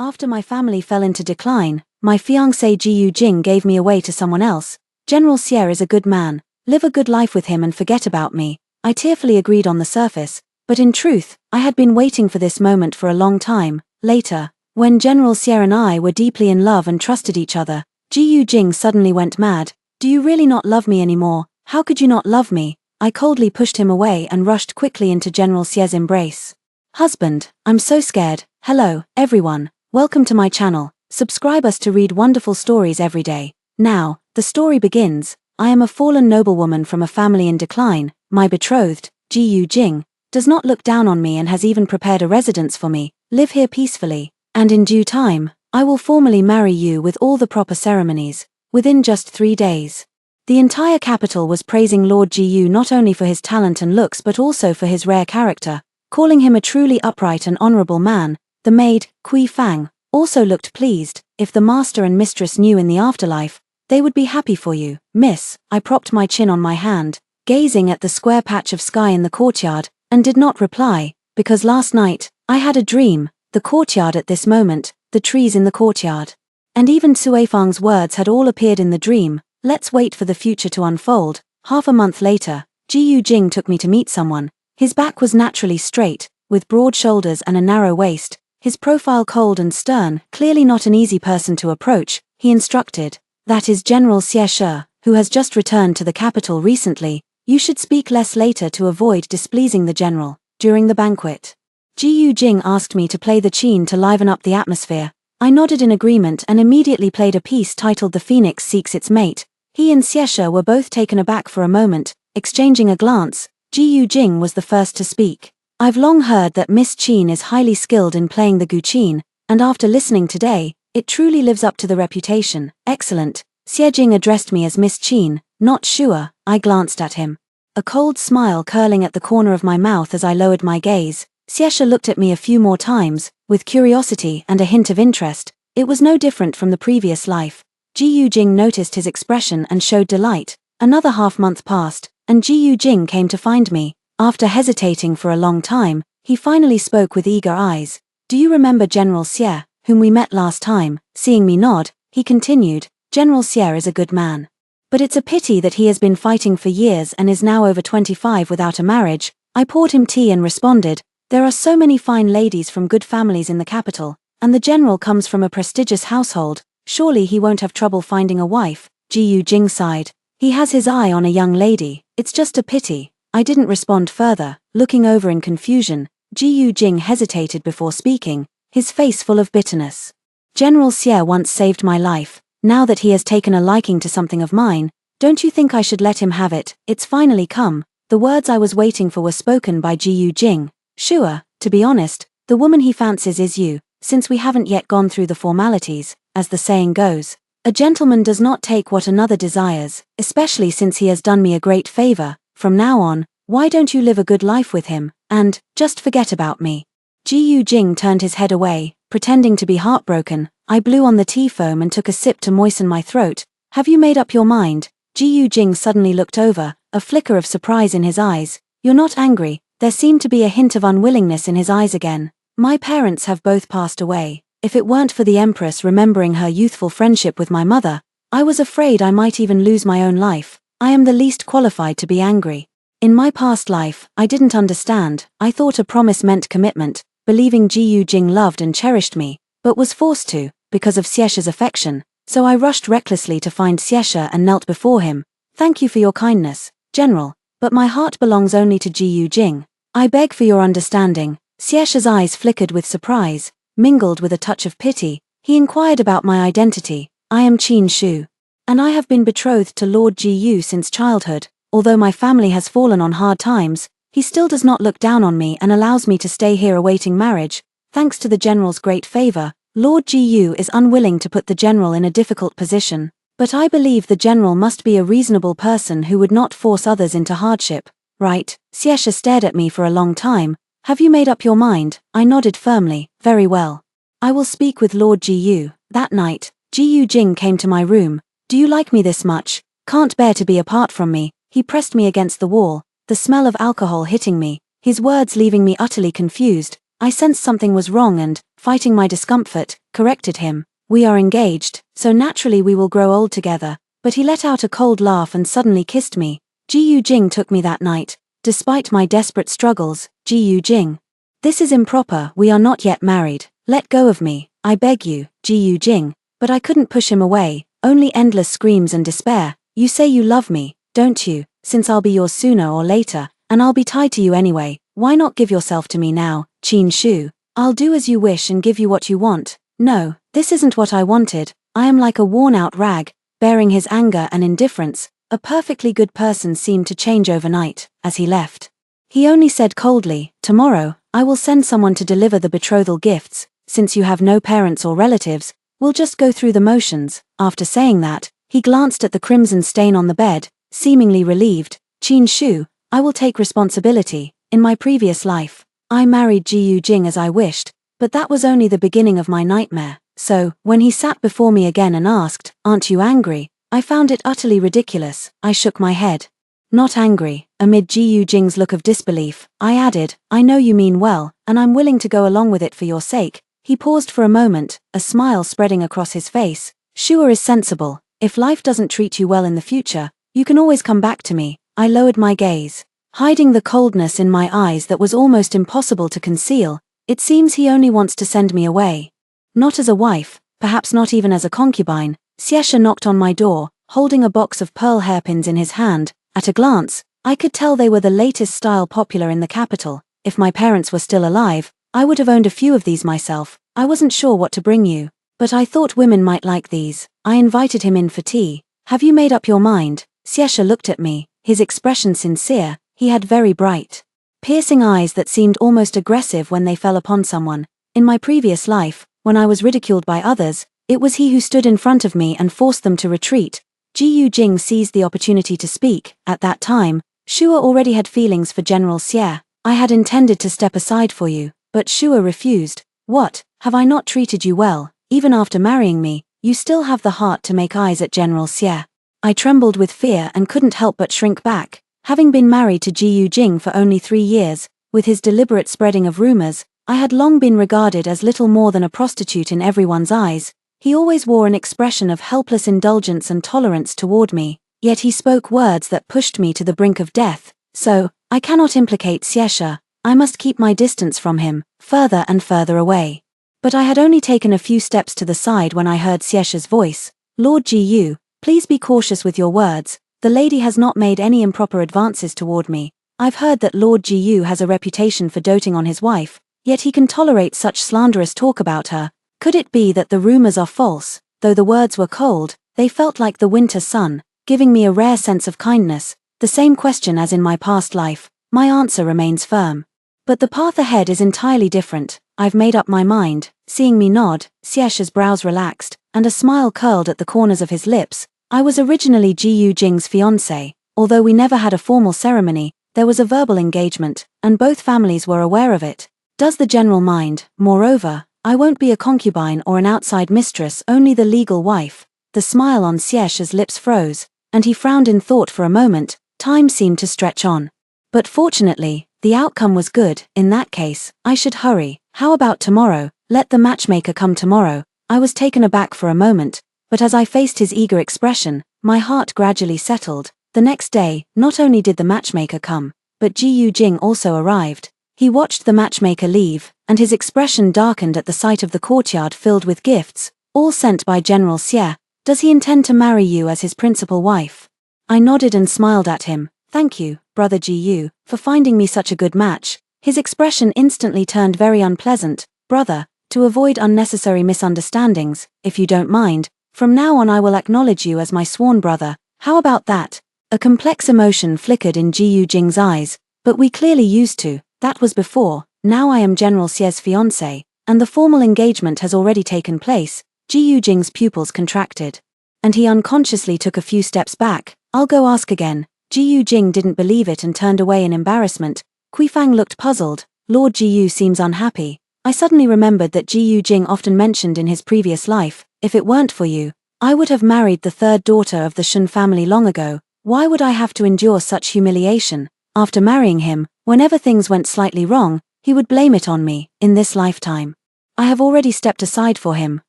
After my family fell into decline, my fiancé Jiyu Jing gave me away to someone else. General Xie is a good man, live a good life with him and forget about me. I tearfully agreed on the surface, but in truth, I had been waiting for this moment for a long time. Later, when General Xie and I were deeply in love and trusted each other, Jiyu Jing suddenly went mad. Do you really not love me anymore? How could you not love me? I coldly pushed him away and rushed quickly into General Xie's embrace. Husband, I'm so scared. Hello, everyone. Welcome to my channel. Subscribe us to read wonderful stories every day. Now, the story begins. I am a fallen noblewoman from a family in decline. My betrothed, Jiyu Jing, does not look down on me and has even prepared a residence for me. Live here peacefully, and in due time, I will formally marry you with all the proper ceremonies, within just 3 days. The entire capital was praising Lord Jiyu not only for his talent and looks but also for his rare character, calling him a truly upright and honorable man. The maid, Kui Fang, also looked pleased. If the master and mistress knew in the afterlife, they would be happy for you, miss. I propped my chin on my hand, gazing at the square patch of sky in the courtyard, and did not reply, because last night, I had a dream. The courtyard at this moment, the trees in the courtyard. And even Sui Fang's words had all appeared in the dream. Let's wait for the future to unfold. Half a month later, Jiyu Jing took me to meet someone. His back was naturally straight, with broad shoulders and a narrow waist. His profile cold and stern, clearly not an easy person to approach. He instructed, "That is General Xie Shi, who has just returned to the capital recently. You should speak less later to avoid displeasing the general." During the banquet, Jiyu Jing asked me to play the qin to liven up the atmosphere. I nodded in agreement and immediately played a piece titled "The Phoenix Seeks Its Mate." He and Xie Shi were both taken aback for a moment. Exchanging a glance, Jiyu Jing was the first to speak. "I've long heard that Miss Qin is highly skilled in playing the guqin, and after listening today, it truly lives up to the reputation." "Excellent." Xie Jing addressed me as Miss Qin, not Shua. I glanced at him, a cold smile curling at the corner of my mouth as I lowered my gaze. Xie Shi looked at me a few more times, with curiosity and a hint of interest. It was no different from the previous life. Jiyu Jing noticed his expression and showed delight. Another half-month passed, and Jiyu Jing came to find me. After hesitating for a long time, he finally spoke with eager eyes. "Do you remember General Xie, whom we met last time?" Seeing me nod, he continued, "General Xie is a good man. But it's a pity that he has been fighting for years and is now over 25 without a marriage." I poured him tea and responded, "There are so many fine ladies from good families in the capital, and the general comes from a prestigious household. Surely he won't have trouble finding a wife." Jiyu Jing sighed. "He has his eye on a young lady. It's just a pity." I didn't respond further. Looking over in confusion, Jiyu Jing hesitated before speaking, his face full of bitterness. "General Xie once saved my life. Now that he has taken a liking to something of mine, don't you think I should let him have it? It's finally come." The words I was waiting for were spoken by Jiyu Jing. "Shua, to be honest, the woman he fancies is you, since we haven't yet gone through the formalities. As the saying goes, a gentleman does not take what another desires, especially since he has done me a great favor. From now on, why don't you live a good life with him, and just forget about me?" Jiyu Jing turned his head away, pretending to be heartbroken. I blew on the tea foam and took a sip to moisten my throat. "Have you made up your mind?" Jiyu Jing suddenly looked over, a flicker of surprise in his eyes. "You're not angry?" There seemed to be a hint of unwillingness in his eyes again. "My parents have both passed away. If it weren't for the Empress remembering her youthful friendship with my mother, I was afraid I might even lose my own life. I am the least qualified to be angry. In my past life, I didn't understand. I thought a promise meant commitment, believing Jiyu Jing loved and cherished me, but was forced to, because of Xie Shi's affection. So I rushed recklessly to find Xie Shi and knelt before him. "Thank you for your kindness, General, but my heart belongs only to Jiyu Jing. I beg for your understanding." Xie Shi's eyes flickered with surprise, mingled with a touch of pity. He inquired about my identity. "I am Qin Shu, and I have been betrothed to Lord Jiyu since childhood. Although my family has fallen on hard times, he still does not look down on me and allows me to stay here awaiting marriage. Thanks to the general's great favor, Lord Jiyu is unwilling to put the general in a difficult position. But I believe the general must be a reasonable person who would not force others into hardship." "Right." Xie Shi stared at me for a long time. "Have you made up your mind?" I nodded firmly. "Very well. I will speak with Lord Jiyu." That night, Jiyu Jing came to my room. "Do you like me this much? Can't bear to be apart from me?" He pressed me against the wall, the smell of alcohol hitting me, his words leaving me utterly confused. I sensed something was wrong and, fighting my discomfort, corrected him. We are engaged, so naturally we will grow old together. But he let out a cold laugh and suddenly kissed me. Ji Jing took me that night. Despite my desperate struggles, Ji Jing. This is improper, we are not yet married. Let go of me, I beg you, Ji Jing. But I couldn't push him away, only endless screams and despair. You say you love me, don't you? Since I'll be yours sooner or later, and I'll be tied to you anyway, why not give yourself to me now, Qin Shu? I'll do as you wish and give you what you want. No, this isn't what I wanted. I am like a worn-out rag, bearing his anger and indifference. A perfectly good person seemed to change overnight, as he left. He only said coldly, tomorrow, I will send someone to deliver the betrothal gifts. Since you have no parents or relatives, we'll just go through the motions. After saying that, he glanced at the crimson stain on the bed, seemingly relieved. Qin Shu, I will take responsibility. In my previous life, I married Ji Jing as I wished, but that was only the beginning of my nightmare. So, when he sat before me again and asked, aren't you angry? I found it utterly ridiculous. I shook my head. Not angry. Amid Ji Jing's look of disbelief, I added, I know you mean well, and I'm willing to go along with it for your sake. He paused for a moment, a smile spreading across his face. Shua is sensible. If life doesn't treat you well in the future, you can always come back to me. I lowered my gaze, hiding the coldness in my eyes that was almost impossible to conceal. It seems he only wants to send me away. Not as a wife, perhaps not even as a concubine. Xiesha knocked on my door, holding a box of pearl hairpins in his hand. At a glance, I could tell they were the latest style popular in the capital. If my parents were still alive, I would have owned a few of these myself. I wasn't sure what to bring you, but I thought women might like these. I invited him in for tea. Have you made up your mind? Xiesha looked at me, his expression sincere. He had very bright, piercing eyes that seemed almost aggressive when they fell upon someone. In my previous life, when I was ridiculed by others, it was he who stood in front of me and forced them to retreat. Ji Jing seized the opportunity to speak. At that time, Shua already had feelings for General Xie. I had intended to step aside for you, but Shua refused. What, have I not treated you well? Even after marrying me, you still have the heart to make eyes at General Xie. I trembled with fear and couldn't help but shrink back. Having been married to Ji Jing for only 3 years, with his deliberate spreading of rumors, I had long been regarded as little more than a prostitute in everyone's eyes. He always wore an expression of helpless indulgence and tolerance toward me, yet he spoke words that pushed me to the brink of death. So, I cannot implicate Xiesha. I must keep my distance from him, further and further away. But I had only taken a few steps to the side when I heard Xiesha's voice. Lord Ji, please be cautious with your words. The lady has not made any improper advances toward me. I've heard that Lord Ji has a reputation for doting on his wife, yet he can tolerate such slanderous talk about her. Could it be that the rumors are false? Though the words were cold, they felt like the winter sun, giving me a rare sense of kindness. The same question as in my past life. My answer remains firm. But the path ahead is entirely different. I've made up my mind. Seeing me nod, Xiesha's brows relaxed, and a smile curled at the corners of his lips. I was originally Ji Jing's fiancé. Although we never had a formal ceremony, there was a verbal engagement, and both families were aware of it. Does the general mind? Moreover, I won't be a concubine or an outside mistress, only the legal wife. The smile on Xiesha's lips froze, and he frowned in thought for a moment. Time seemed to stretch on. But fortunately, the outcome was good. In that case, I should hurry. How about tomorrow? Let the matchmaker come tomorrow. I was taken aback for a moment, but as I faced his eager expression, my heart gradually settled. The next day, not only did the matchmaker come, but Ji Jing also arrived. He watched the matchmaker leave, and his expression darkened at the sight of the courtyard filled with gifts, all sent by General Xie. Does he intend to marry you as his principal wife? I nodded and smiled at him. Thank you, brother Ji, for finding me such a good match. His expression instantly turned very unpleasant. Brother, to avoid unnecessary misunderstandings, if you don't mind, from now on I will acknowledge you as my sworn brother. How about that? A complex emotion flickered in Ji Jing's eyes. But we clearly used to. That was before. Now I am General Xie's fiancé, and the formal engagement has already taken place. Ji Jing's pupils contracted, and he unconsciously took a few steps back. I'll go ask again. Ji Jing didn't believe it and turned away in embarrassment. Fang looked puzzled. Lord Ji seems unhappy. I suddenly remembered that Ji Jing often mentioned in his previous life, if it weren't for you, I would have married the third daughter of the Shun family long ago. Why would I have to endure such humiliation? After marrying him, whenever things went slightly wrong, he would blame it on me. In this lifetime, I have already stepped aside for him.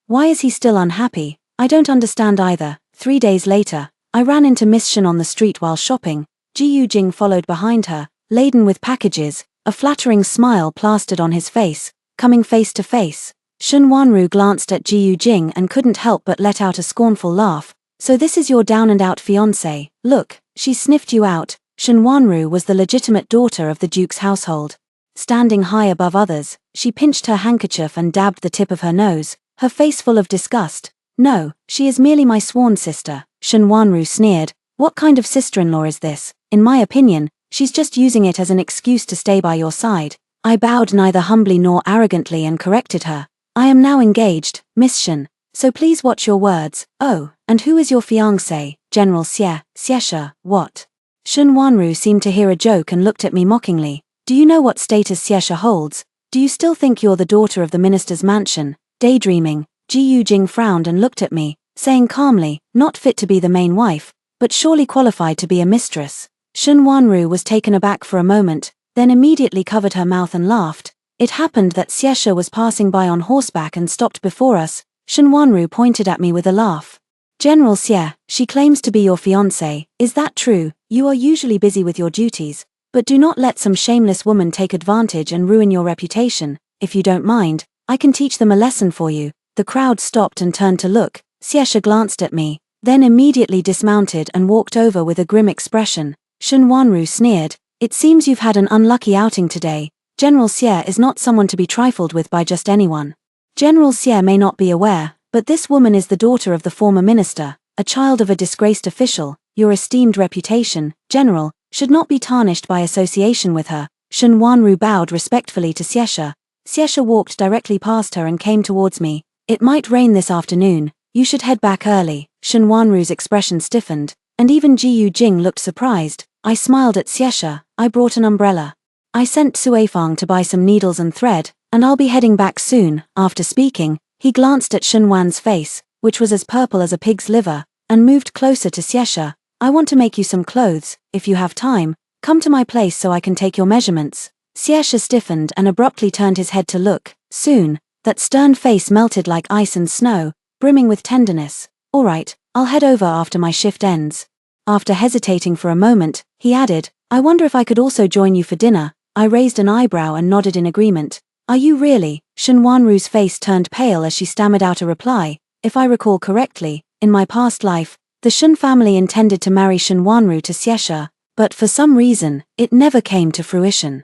Why is he still unhappy? I don't understand either. 3 days later, I ran into Miss Shen on the street while shopping. Ji Yujing followed behind her, laden with packages, a flattering smile plastered on his face, coming face to face. Shen Wanru glanced at Ji Yujing and couldn't help but let out a scornful laugh. So this is your down-and-out fiancé. Look, she sniffed you out. Shen Wanru was the legitimate daughter of the Duke's household. Standing high above others, she pinched her handkerchief and dabbed the tip of her nose, her face full of disgust. No, she is merely my sworn sister, Shen Wanru sneered. What kind of sister-in-law is this? In my opinion, she's just using it as an excuse to stay by your side. I bowed neither humbly nor arrogantly and corrected her. I am now engaged, Miss Shen, so please watch your words. Oh, and who is your fiancé? General Xie. What? Shen Wanru seemed to hear a joke and looked at me mockingly. Do you know what status Xie holds? Do you still think you're the daughter of the minister's mansion? Daydreaming. Ji Yujing frowned and looked at me, saying calmly, not fit to be the main wife, but surely qualified to be a mistress. Shen Wanru was taken aback for a moment, then immediately covered her mouth and laughed. It happened that Xie was passing by on horseback and stopped before us. Shen Wanru pointed at me with a laugh. General Xie, she claims to be your fiancé. Is that true? You are usually busy with your duties, but do not let some shameless woman take advantage and ruin your reputation. If you don't mind, I can teach them a lesson for you. The crowd stopped and turned to look. Xie glanced at me, then immediately dismounted and walked over with a grim expression. Shen Wanru sneered. It seems you've had an unlucky outing today. General Xie is not someone to be trifled with by just anyone. General Xie may not be aware, but this woman is the daughter of the former minister, a child of a disgraced official. Your esteemed reputation, General, should not be tarnished by association with her. Shen Wanru bowed respectfully to Xie. Xie walked directly past her and came towards me. It might rain this afternoon. You should head back early. Shen Wanru's expression stiffened, and even Ji Yujing looked surprised. I smiled at Xie. I brought an umbrella. I sent Suifang to buy some needles and thread, and I'll be heading back soon. After speaking, he glanced at Shen Wan's face, which was as purple as a pig's liver, and moved closer to Xie. I want to make you some clothes. If you have time, come to my place so I can take your measurements. Xie stiffened and abruptly turned his head to look. Soon, that stern face melted like ice and snow, brimming with tenderness. All right, I'll head over after my shift ends. After hesitating for a moment, he added, I wonder if I could also join you for dinner. I raised an eyebrow and nodded in agreement. Are you really? Shen Wanru's face turned pale as she stammered out a reply. If I recall correctly, in my past life, the Shen family intended to marry Shen Wanru to Xie, but for some reason, it never came to fruition.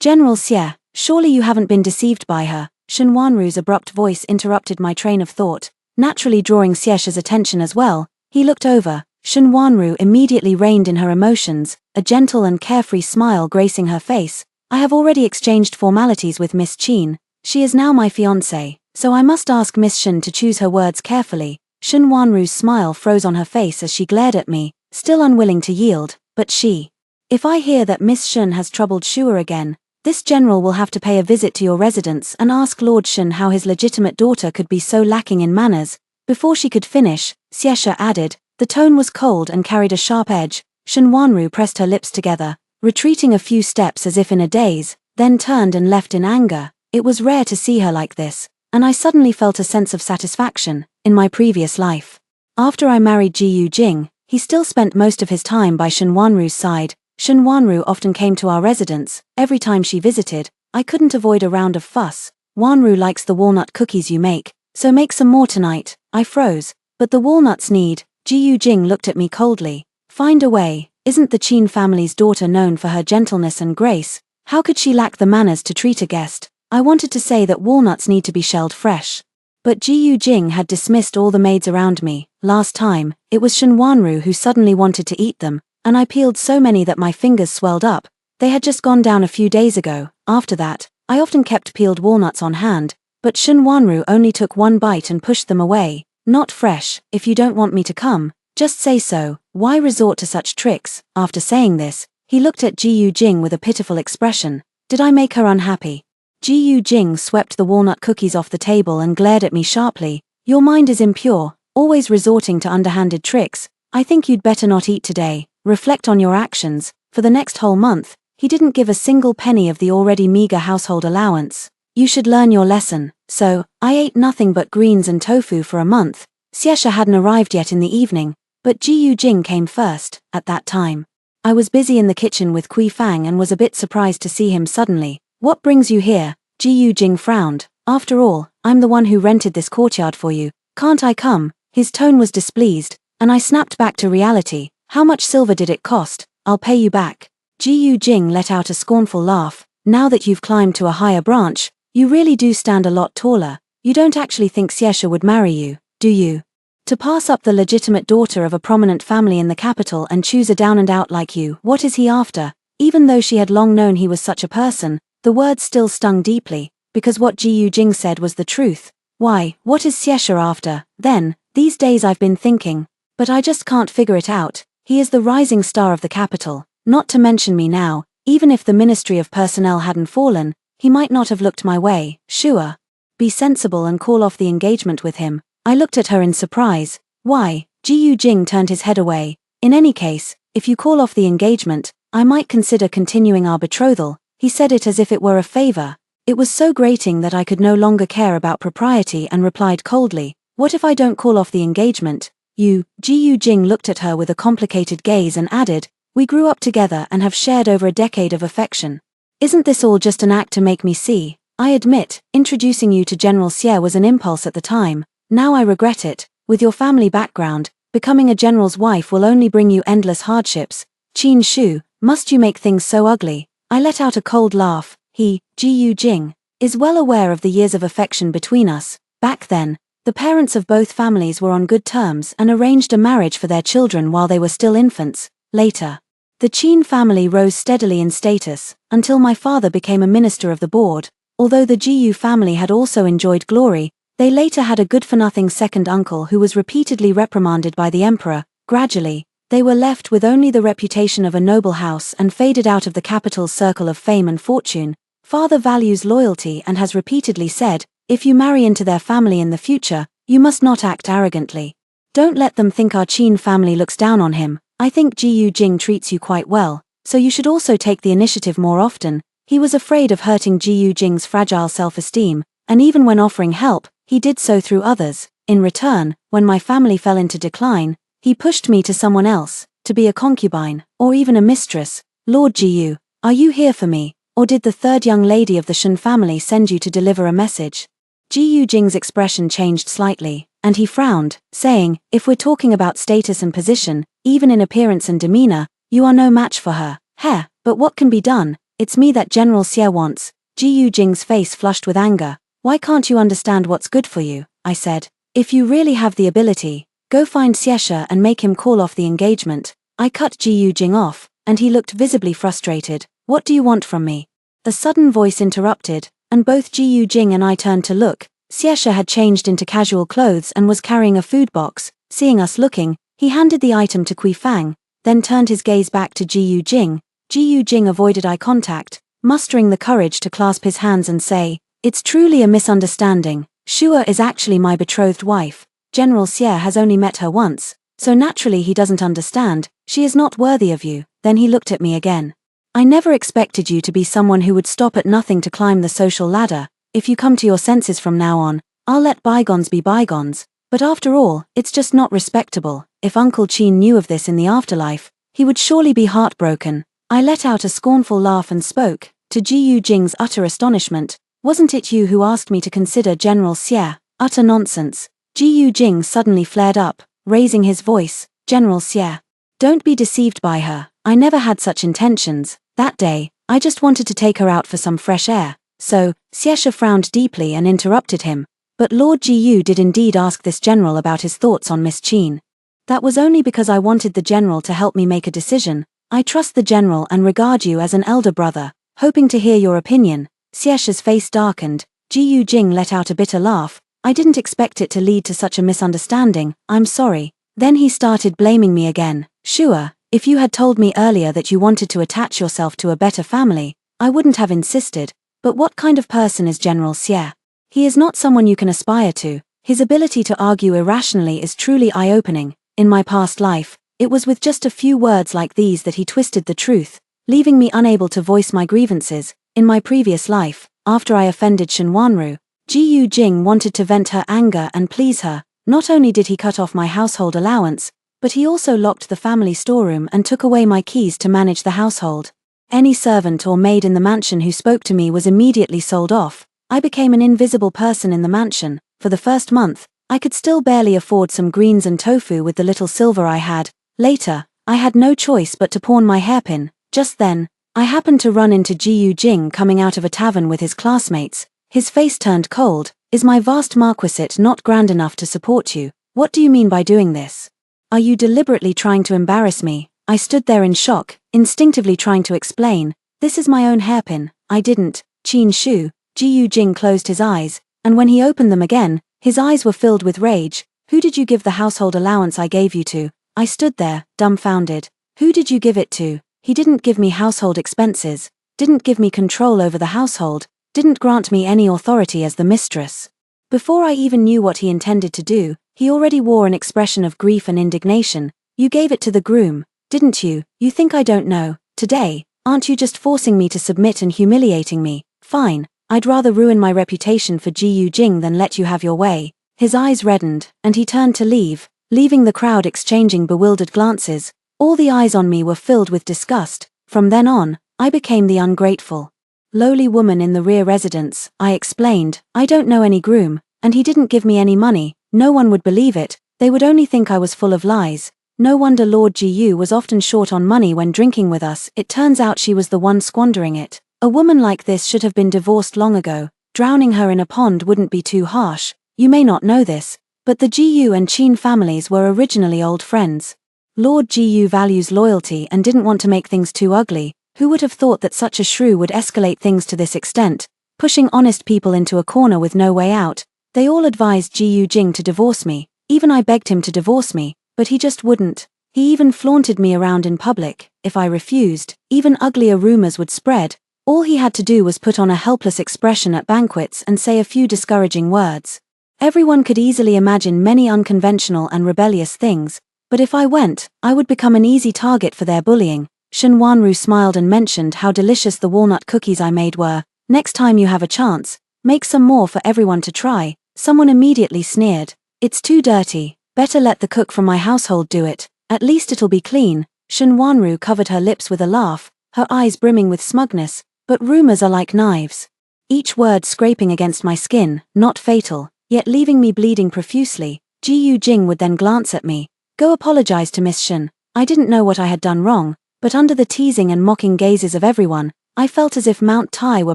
General Xie, surely you haven't been deceived by her. Shen Wanru's abrupt voice interrupted my train of thought, naturally drawing Xie's attention as well. He looked over. Shen Wanru immediately reined in her emotions, a gentle and carefree smile gracing her face. I have already exchanged formalities with Miss Qin. She is now my fiancée, so I must ask Miss Shen to choose her words carefully. Shen Wanru's smile froze on her face as she glared at me, still unwilling to yield. But she. If I hear that Miss Shen has troubled Shua again, this general will have to pay a visit to your residence and ask Lord Shen how his legitimate daughter could be so lacking in manners. Before she could finish, Xie added. The tone was cold and carried a sharp edge. Shen Wanru pressed her lips together, retreating a few steps as if in a daze, then turned and left in anger. It was rare to see her like this, and I suddenly felt a sense of satisfaction. In my previous life, after I married Ji Yujing, he still spent most of his time by Shen Wanru's side. Shen Wanru often came to our residence. Every time she visited, I couldn't avoid a round of fuss. Wanru likes the walnut cookies you make, so make some more tonight. I froze. But the walnuts need. Ji Yujing looked at me coldly. Find a way. Isn't the Qin family's daughter known for her gentleness and grace? How could she lack the manners to treat a guest? I wanted to say that walnuts need to be shelled fresh. But Ji Yujing had dismissed all the maids around me. Last time, it was Shen Wanru who suddenly wanted to eat them, and I peeled so many that my fingers swelled up. They had just gone down a few days ago. After that, I often kept peeled walnuts on hand, but Shen Wanru only took one bite and pushed them away. Not fresh. If you don't want me to come, just say so. Why resort to such tricks? After saying this, he looked at Ji Yujing with a pitiful expression. Did I make her unhappy? Ji Yujing swept the walnut cookies off the table and glared at me sharply. Your mind is impure, always resorting to underhanded tricks. I think you'd better not eat today. Reflect on your actions. For the next whole month, he didn't give a single penny of the already meager household allowance. You should learn your lesson. So, I ate nothing but greens and tofu for a month. Xiesha hadn't arrived yet in the evening, but Ji Jing came first. At that time, I was busy in the kitchen with Kui Fang and was a bit surprised to see him suddenly. What brings you here? Ji Jing frowned. After all, I'm the one who rented this courtyard for you. Can't I come? His tone was displeased, and I snapped back to reality. How much silver did it cost? I'll pay you back. Ji Jing let out a scornful laugh. Now that you've climbed to a higher branch, you really do stand a lot taller. You don't actually think Xiesha would marry you, do you? To pass up the legitimate daughter of a prominent family in the capital and choose a down-and-out like you, what is he after? Even though she had long known he was such a person, the words still stung deeply, because what Ji Jing said was the truth. Why, what is Xiesha after? Then, these days I've been thinking, but I just can't figure it out. He is the rising star of the capital, not to mention me now. Even if the Ministry of Personnel hadn't fallen, he might not have looked my way. Sure. Be sensible and call off the engagement with him. I looked at her in surprise. Why? Ji Jing turned his head away. In any case, if you call off the engagement, I might consider continuing our betrothal. He said it as if it were a favor. It was so grating that I could no longer care about propriety and replied coldly, what if I don't call off the engagement? You, Ji Jing looked at her with a complicated gaze and added, we grew up together and have shared over a decade of affection. Isn't this all just an act to make me see? I admit, introducing you to General Xie was an impulse at the time. Now I regret it. With your family background, becoming a general's wife will only bring you endless hardships. Qin Shu, must you make things so ugly? I let out a cold laugh. He, Ji Jing, is well aware of the years of affection between us. Back then, the parents of both families were on good terms and arranged a marriage for their children while they were still infants. Later, the Qin family rose steadily in status, until my father became a minister of the board. Although the Jiyu family had also enjoyed glory, they later had a good-for-nothing second uncle who was repeatedly reprimanded by the emperor. Gradually, they were left with only the reputation of a noble house and faded out of the capital's circle of fame and fortune. Father values loyalty and has repeatedly said, if you marry into their family in the future, you must not act arrogantly. Don't let them think our Qin family looks down on him. I think Ji Jing treats you quite well, so you should also take the initiative more often. He was afraid of hurting Ji Jing's fragile self-esteem, and even when offering help, he did so through others. In return, when my family fell into decline, he pushed me to someone else, to be a concubine, or even a mistress. Lord Jiyu, are you here for me, or did the third young lady of the Shen family send you to deliver a message? Ji Jing's expression changed slightly, and he frowned, saying, if we're talking about status and position, even in appearance and demeanor, you are no match for her. Heh, but what can be done? It's me that General Xie wants. Ji Jing's face flushed with anger. Why can't you understand what's good for you? I said. If you really have the ability, go find Xiesha and make him call off the engagement. I cut Ji Jing off, and he looked visibly frustrated. What do you want from me? A sudden voice interrupted, and both Ji Jing and I turned to look. Xiesha had changed into casual clothes and was carrying a food box. Seeing us looking, he handed the item to Kui Fang, then turned his gaze back to Ji Jing. Ji Jing avoided eye contact, mustering the courage to clasp his hands and say, it's truly a misunderstanding. Shua is actually my betrothed wife. General Xie has only met her once, so naturally he doesn't understand. She is not worthy of you. Then he looked at me again. I never expected you to be someone who would stop at nothing to climb the social ladder. If you come to your senses from now on, I'll let bygones be bygones. But after all, it's just not respectable. If Uncle Qin knew of this in the afterlife, he would surely be heartbroken. I let out a scornful laugh and spoke, to Ji Jing's utter astonishment. Wasn't it you who asked me to consider General Xie? Utter nonsense. Ji Jing suddenly flared up, raising his voice. General Xie. Don't be deceived by her. I never had such intentions. That day, I just wanted to take her out for some fresh air. So, Xiesha frowned deeply and interrupted him. But Lord Jiyu did indeed ask this general about his thoughts on Miss Qin. That was only because I wanted the general to help me make a decision. I trust the general and regard you as an elder brother, hoping to hear your opinion. Xiesha's face darkened. Ji Jing let out a bitter laugh. I didn't expect it to lead to such a misunderstanding. I'm sorry. Then he started blaming me again. Sure, if you had told me earlier that you wanted to attach yourself to a better family, I wouldn't have insisted. But what kind of person is General Xie? He is not someone you can aspire to. His ability to argue irrationally is truly eye-opening. In my past life, it was with just a few words like these that he twisted the truth, leaving me unable to voice my grievances. In my previous life, after I offended Shinwanru, Ji Jing wanted to vent her anger and please her. Not only did he cut off my household allowance, but he also locked the family storeroom and took away my keys to manage the household. Any servant or maid in the mansion who spoke to me was immediately sold off. I became an invisible person in the mansion. For the first month, I could still barely afford some greens and tofu with the little silver I had. Later, I had no choice but to pawn my hairpin. Just then, I happened to run into Ji Jing coming out of a tavern with his classmates. His face turned cold. Is my vast marquisate not grand enough to support you? What do you mean by doing this? Are you deliberately trying to embarrass me? I stood there in shock, instinctively trying to explain. This is my own hairpin. I didn't. Qin Shu. Ji Jing closed his eyes, and when he opened them again, his eyes were filled with rage. Who did you give the household allowance I gave you to? I stood there, dumbfounded. Who did you give it to? He didn't give me household expenses, didn't give me control over the household, didn't grant me any authority as the mistress. Before I even knew what he intended to do, he already wore an expression of grief and indignation. You gave it to the groom, didn't you? You think I don't know? Today, aren't you just forcing me to submit and humiliating me? Fine, I'd rather ruin my reputation for Ji Jing than let you have your way. His eyes reddened, and he turned to leave, leaving the crowd exchanging bewildered glances. All the eyes on me were filled with disgust. From then on, I became the ungrateful, lowly woman in the rear residence. I explained, I don't know any groom, and he didn't give me any money. No one would believe it, they would only think I was full of lies. No wonder Lord Ji was often short on money when drinking with us. It turns out she was the one squandering it. A woman like this should have been divorced long ago. Drowning her in a pond wouldn't be too harsh. You may not know this, but the Ji and Qin families were originally old friends. Lord Ji values loyalty and didn't want to make things too ugly. Who would have thought that such a shrew would escalate things to this extent, pushing honest people into a corner with no way out? They all advised Ji Jing to divorce me. Even I begged him to divorce me, but he just wouldn't. He even flaunted me around in public. If I refused, even uglier rumors would spread. All he had to do was put on a helpless expression at banquets and say a few discouraging words. Everyone could easily imagine many unconventional and rebellious things, but if I went, I would become an easy target for their bullying. Shinwanru smiled and mentioned how delicious the walnut cookies I made were. Next time you have a chance, make some more for everyone to try. Someone immediately sneered. It's too dirty. Better let the cook from my household do it. At least it'll be clean. Shinwanru covered her lips with a laugh, her eyes brimming with smugness. But rumors are like knives. Each word scraping against my skin, not fatal, yet leaving me bleeding profusely. Ji Jing would then glance at me. Go apologize to Miss Shin. I didn't know what I had done wrong, but under the teasing and mocking gazes of everyone, I felt as if Mount Tai were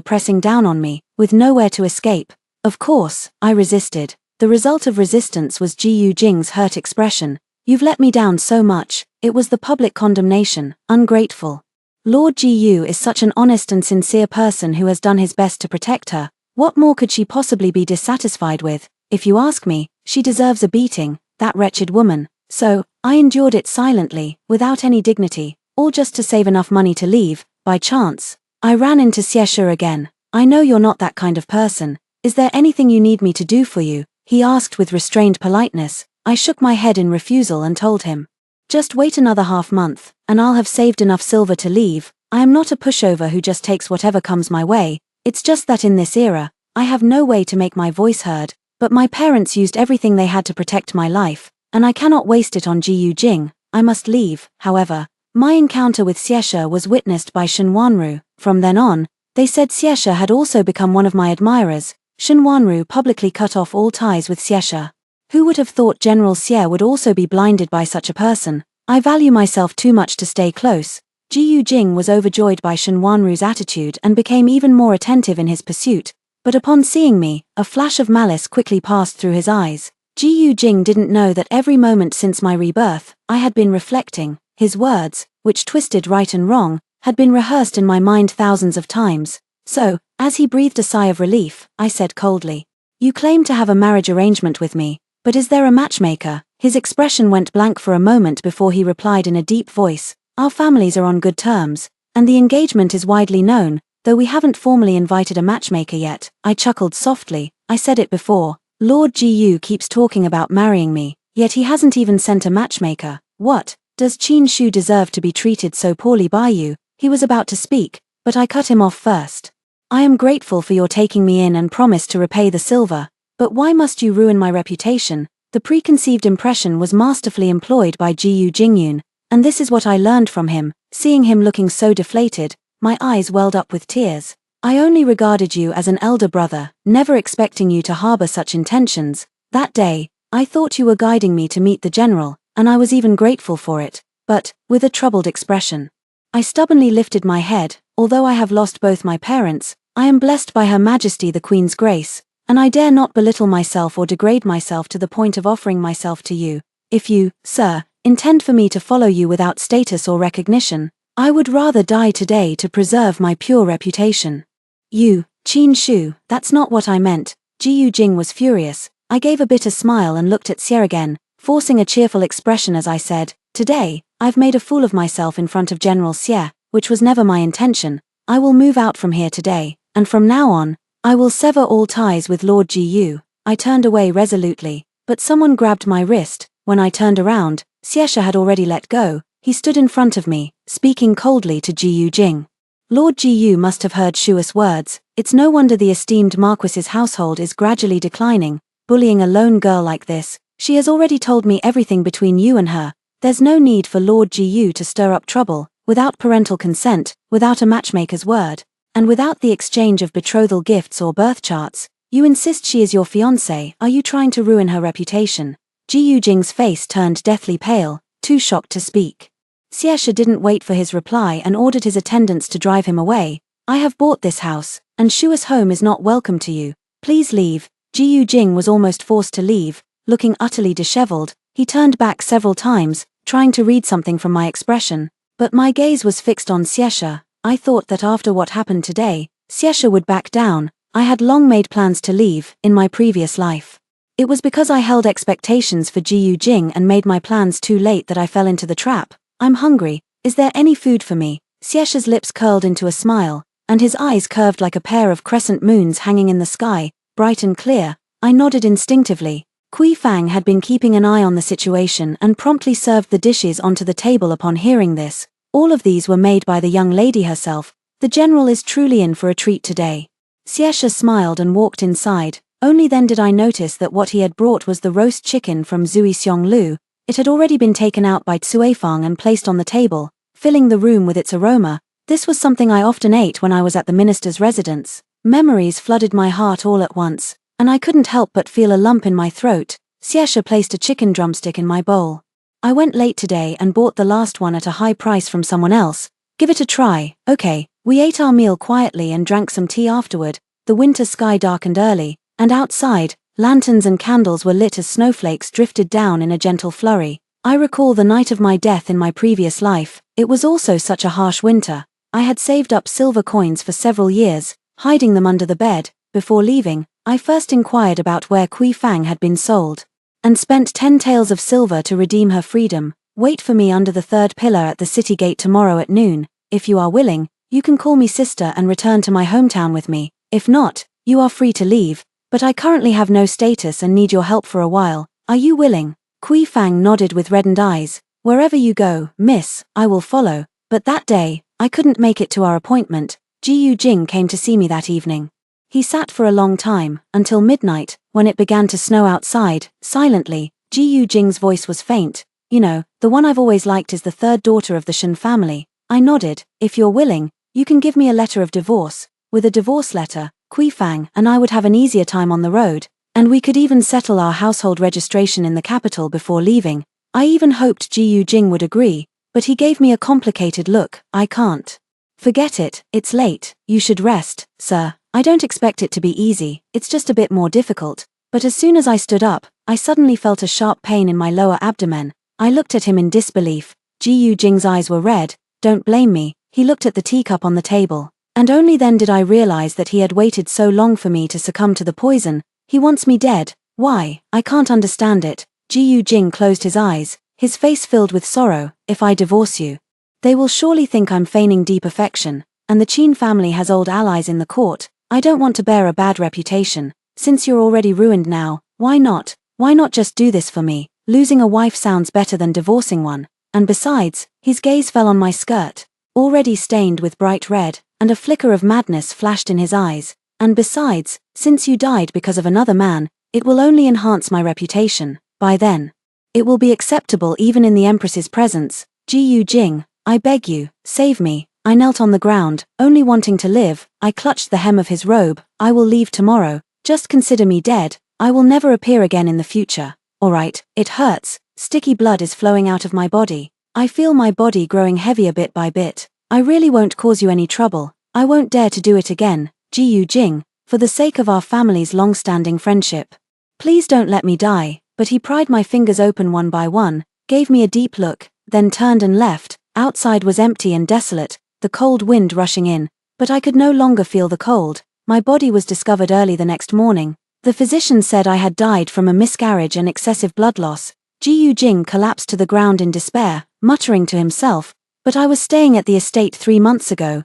pressing down on me, with nowhere to escape. Of course, I resisted. The result of resistance was Ji Jing's hurt expression. You've let me down so much. It was the public condemnation. Ungrateful. Lord Ji is such an honest and sincere person who has done his best to protect her. What more could she possibly be dissatisfied with? If you ask me, she deserves a beating, that wretched woman. So, I endured it silently, without any dignity, all just to save enough money to leave. By chance, I ran into Xieshe again. I know you're not that kind of person. Is there anything you need me to do for you? He asked with restrained politeness. I shook my head in refusal and told him. Just wait another half-month, and I'll have saved enough silver to leave. I am not a pushover who just takes whatever comes my way. It's just that in this era, I have no way to make my voice heard, but my parents used everything they had to protect my life, and I cannot waste it on Ji Jing. I must leave. However, my encounter with Xieshe was witnessed by Shinwanru. From then on, they said Xieshe had also become one of my admirers. Shinwanru publicly cut off all ties with Xieshe. Who would have thought General Xie would also be blinded by such a person? I value myself too much to stay close. Ji Jing was overjoyed by Shinwanru's attitude and became even more attentive in his pursuit, but upon seeing me, a flash of malice quickly passed through his eyes. Ji Jing didn't know that every moment since my rebirth, I had been reflecting. His words, which twisted right and wrong, had been rehearsed in my mind thousands of times. So, as he breathed a sigh of relief, I said coldly, "You claim to have a marriage arrangement with me. But is there a matchmaker?" His expression went blank for a moment before he replied in a deep voice, "Our families are on good terms, and the engagement is widely known, though we haven't formally invited a matchmaker yet." I chuckled softly. I said it before. Lord Ji keeps talking about marrying me, yet he hasn't even sent a matchmaker. What? Does Qin Shu deserve to be treated so poorly by you? He was about to speak, but I cut him off first. I am grateful for your taking me in and promise to repay the silver, but why must you ruin my reputation? The preconceived impression was masterfully employed by Jiyu Jingyun, and this is what I learned from him. Seeing him looking so deflated, my eyes welled up with tears. I only regarded you as an elder brother, never expecting you to harbor such intentions. That day, I thought you were guiding me to meet the general, and I was even grateful for it, but, with a troubled expression. I stubbornly lifted my head. Although I have lost both my parents, I am blessed by Her Majesty the Queen's grace, and I dare not belittle myself or degrade myself to the point of offering myself to you. If you, sir, intend for me to follow you without status or recognition, I would rather die today to preserve my pure reputation. You, Qin Shu, that's not what I meant. Jiyu Jing was furious. I gave a bitter smile and looked at Xie again, forcing a cheerful expression as I said, today, I've made a fool of myself in front of General Xie, which was never my intention. I will move out from here today, and from now on, I will sever all ties with Lord Jiyu. I turned away resolutely, but someone grabbed my wrist. When I turned around, Xiesha had already let go. He stood in front of me, speaking coldly to Jiyu Jing. Lord Jiyu must have heard Shu's words. It's no wonder the esteemed Marquis's household is gradually declining, bullying a lone girl like this. She has already told me everything between you and her. There's no need for Lord Jiyu to stir up trouble, without parental consent, without a matchmaker's word, and without the exchange of betrothal gifts or birth charts. You insist she is your fiancé. Are you trying to ruin her reputation? Jiyu Jing's face turned deathly pale, too shocked to speak. Xiesha didn't wait for his reply and ordered his attendants to drive him away. I have bought this house, and Shu's home is not welcome to you. Please leave. Jiyu Jing was almost forced to leave, looking utterly disheveled. He turned back several times, trying to read something from my expression, but my gaze was fixed on Xiesha. I thought that after what happened today, Xiesha would back down. I had long made plans to leave, in my previous life. It was because I held expectations for Jiyu Jing and made my plans too late that I fell into the trap. I'm hungry. Is there any food for me? Xiesha's lips curled into a smile, and his eyes curved like a pair of crescent moons hanging in the sky, bright and clear. I nodded instinctively. Kui Fang had been keeping an eye on the situation and promptly served the dishes onto the table upon hearing this. All of these were made by the young lady herself. The general is truly in for a treat today. Xiesha smiled and walked inside. Only then did I notice that what he had brought was the roast chicken from Zui Xionglu. It had already been taken out by Cuifang and placed on the table, filling the room with its aroma. This was something I often ate when I was at the minister's residence. Memories flooded my heart all at once, and I couldn't help but feel a lump in my throat. Xiesha placed a chicken drumstick in my bowl. I went late today and bought the last one at a high price from someone else. Give it a try. Okay. We ate our meal quietly and drank some tea afterward. The winter sky darkened early, and outside, lanterns and candles were lit as snowflakes drifted down in a gentle flurry. I recall the night of my death in my previous life. It was also such a harsh winter. I had saved up silver coins for several years, hiding them under the bed. Before leaving, I first inquired about where Kui Fang had been sold, and spent 10 taels of silver to redeem her freedom. Wait for me under the 3rd pillar at the city gate tomorrow at noon. If you are willing, you can call me sister and return to my hometown with me. If not, you are free to leave. But I currently have no status and need your help for a while. Are you willing? Kui Fang nodded with reddened eyes. Wherever you go, miss, I will follow. But that day, I couldn't make it to our appointment. Jiyu Jing came to see me that evening. He sat for a long time, until midnight, when it began to snow outside. Silently, Jiyu Jing's voice was faint. You know, the one I've always liked is the 3rd daughter of the Shen family. I nodded. If you're willing, you can give me a letter of divorce. With a divorce letter, Kui Fang and I would have an easier time on the road, and we could even settle our household registration in the capital before leaving. I even hoped Jiyu Jing would agree, but he gave me a complicated look. I can't. Forget it, it's late. You should rest, sir. I don't expect it to be easy, it's just a bit more difficult. But as soon as I stood up, I suddenly felt a sharp pain in my lower abdomen. I looked at him in disbelief. Jiyu Jing's eyes were red. Don't blame me. He looked at the teacup on the table. And only then did I realize that he had waited so long for me to succumb to the poison. He wants me dead. Why? I can't understand it. Jiyu Jing closed his eyes, his face filled with sorrow. If I divorce you, they will surely think I'm feigning deep affection, and the Qin family has old allies in the court. I don't want to bear a bad reputation. Since you're already ruined now, why not? Why not just do this for me? Losing a wife sounds better than divorcing one. And besides, his gaze fell on my skirt, already stained with bright red. and a flicker of madness flashed in his eyes. And besides, since you died because of another man, it will only enhance my reputation. By then, it will be acceptable even in the Empress's presence. Ji Jing, I beg you, save me. I knelt on the ground, only wanting to live. I clutched the hem of his robe. I will leave tomorrow. Just consider me dead. I will never appear again in the future. Alright, it hurts. Sticky blood is flowing out of my body. I feel my body growing heavier bit by bit. I really won't cause you any trouble. I won't dare to do it again. Ji Jing, for the sake of our family's long-standing friendship. Please don't let me die. But he pried my fingers open one by one, gave me a deep look, then turned and left. Outside was empty and desolate, the cold wind rushing in, but I could no longer feel the cold. My body was discovered early the next morning. The physician said I had died from a miscarriage and excessive blood loss. Ji Jing collapsed to the ground in despair, muttering to himself, but I was staying at the estate 3 months ago.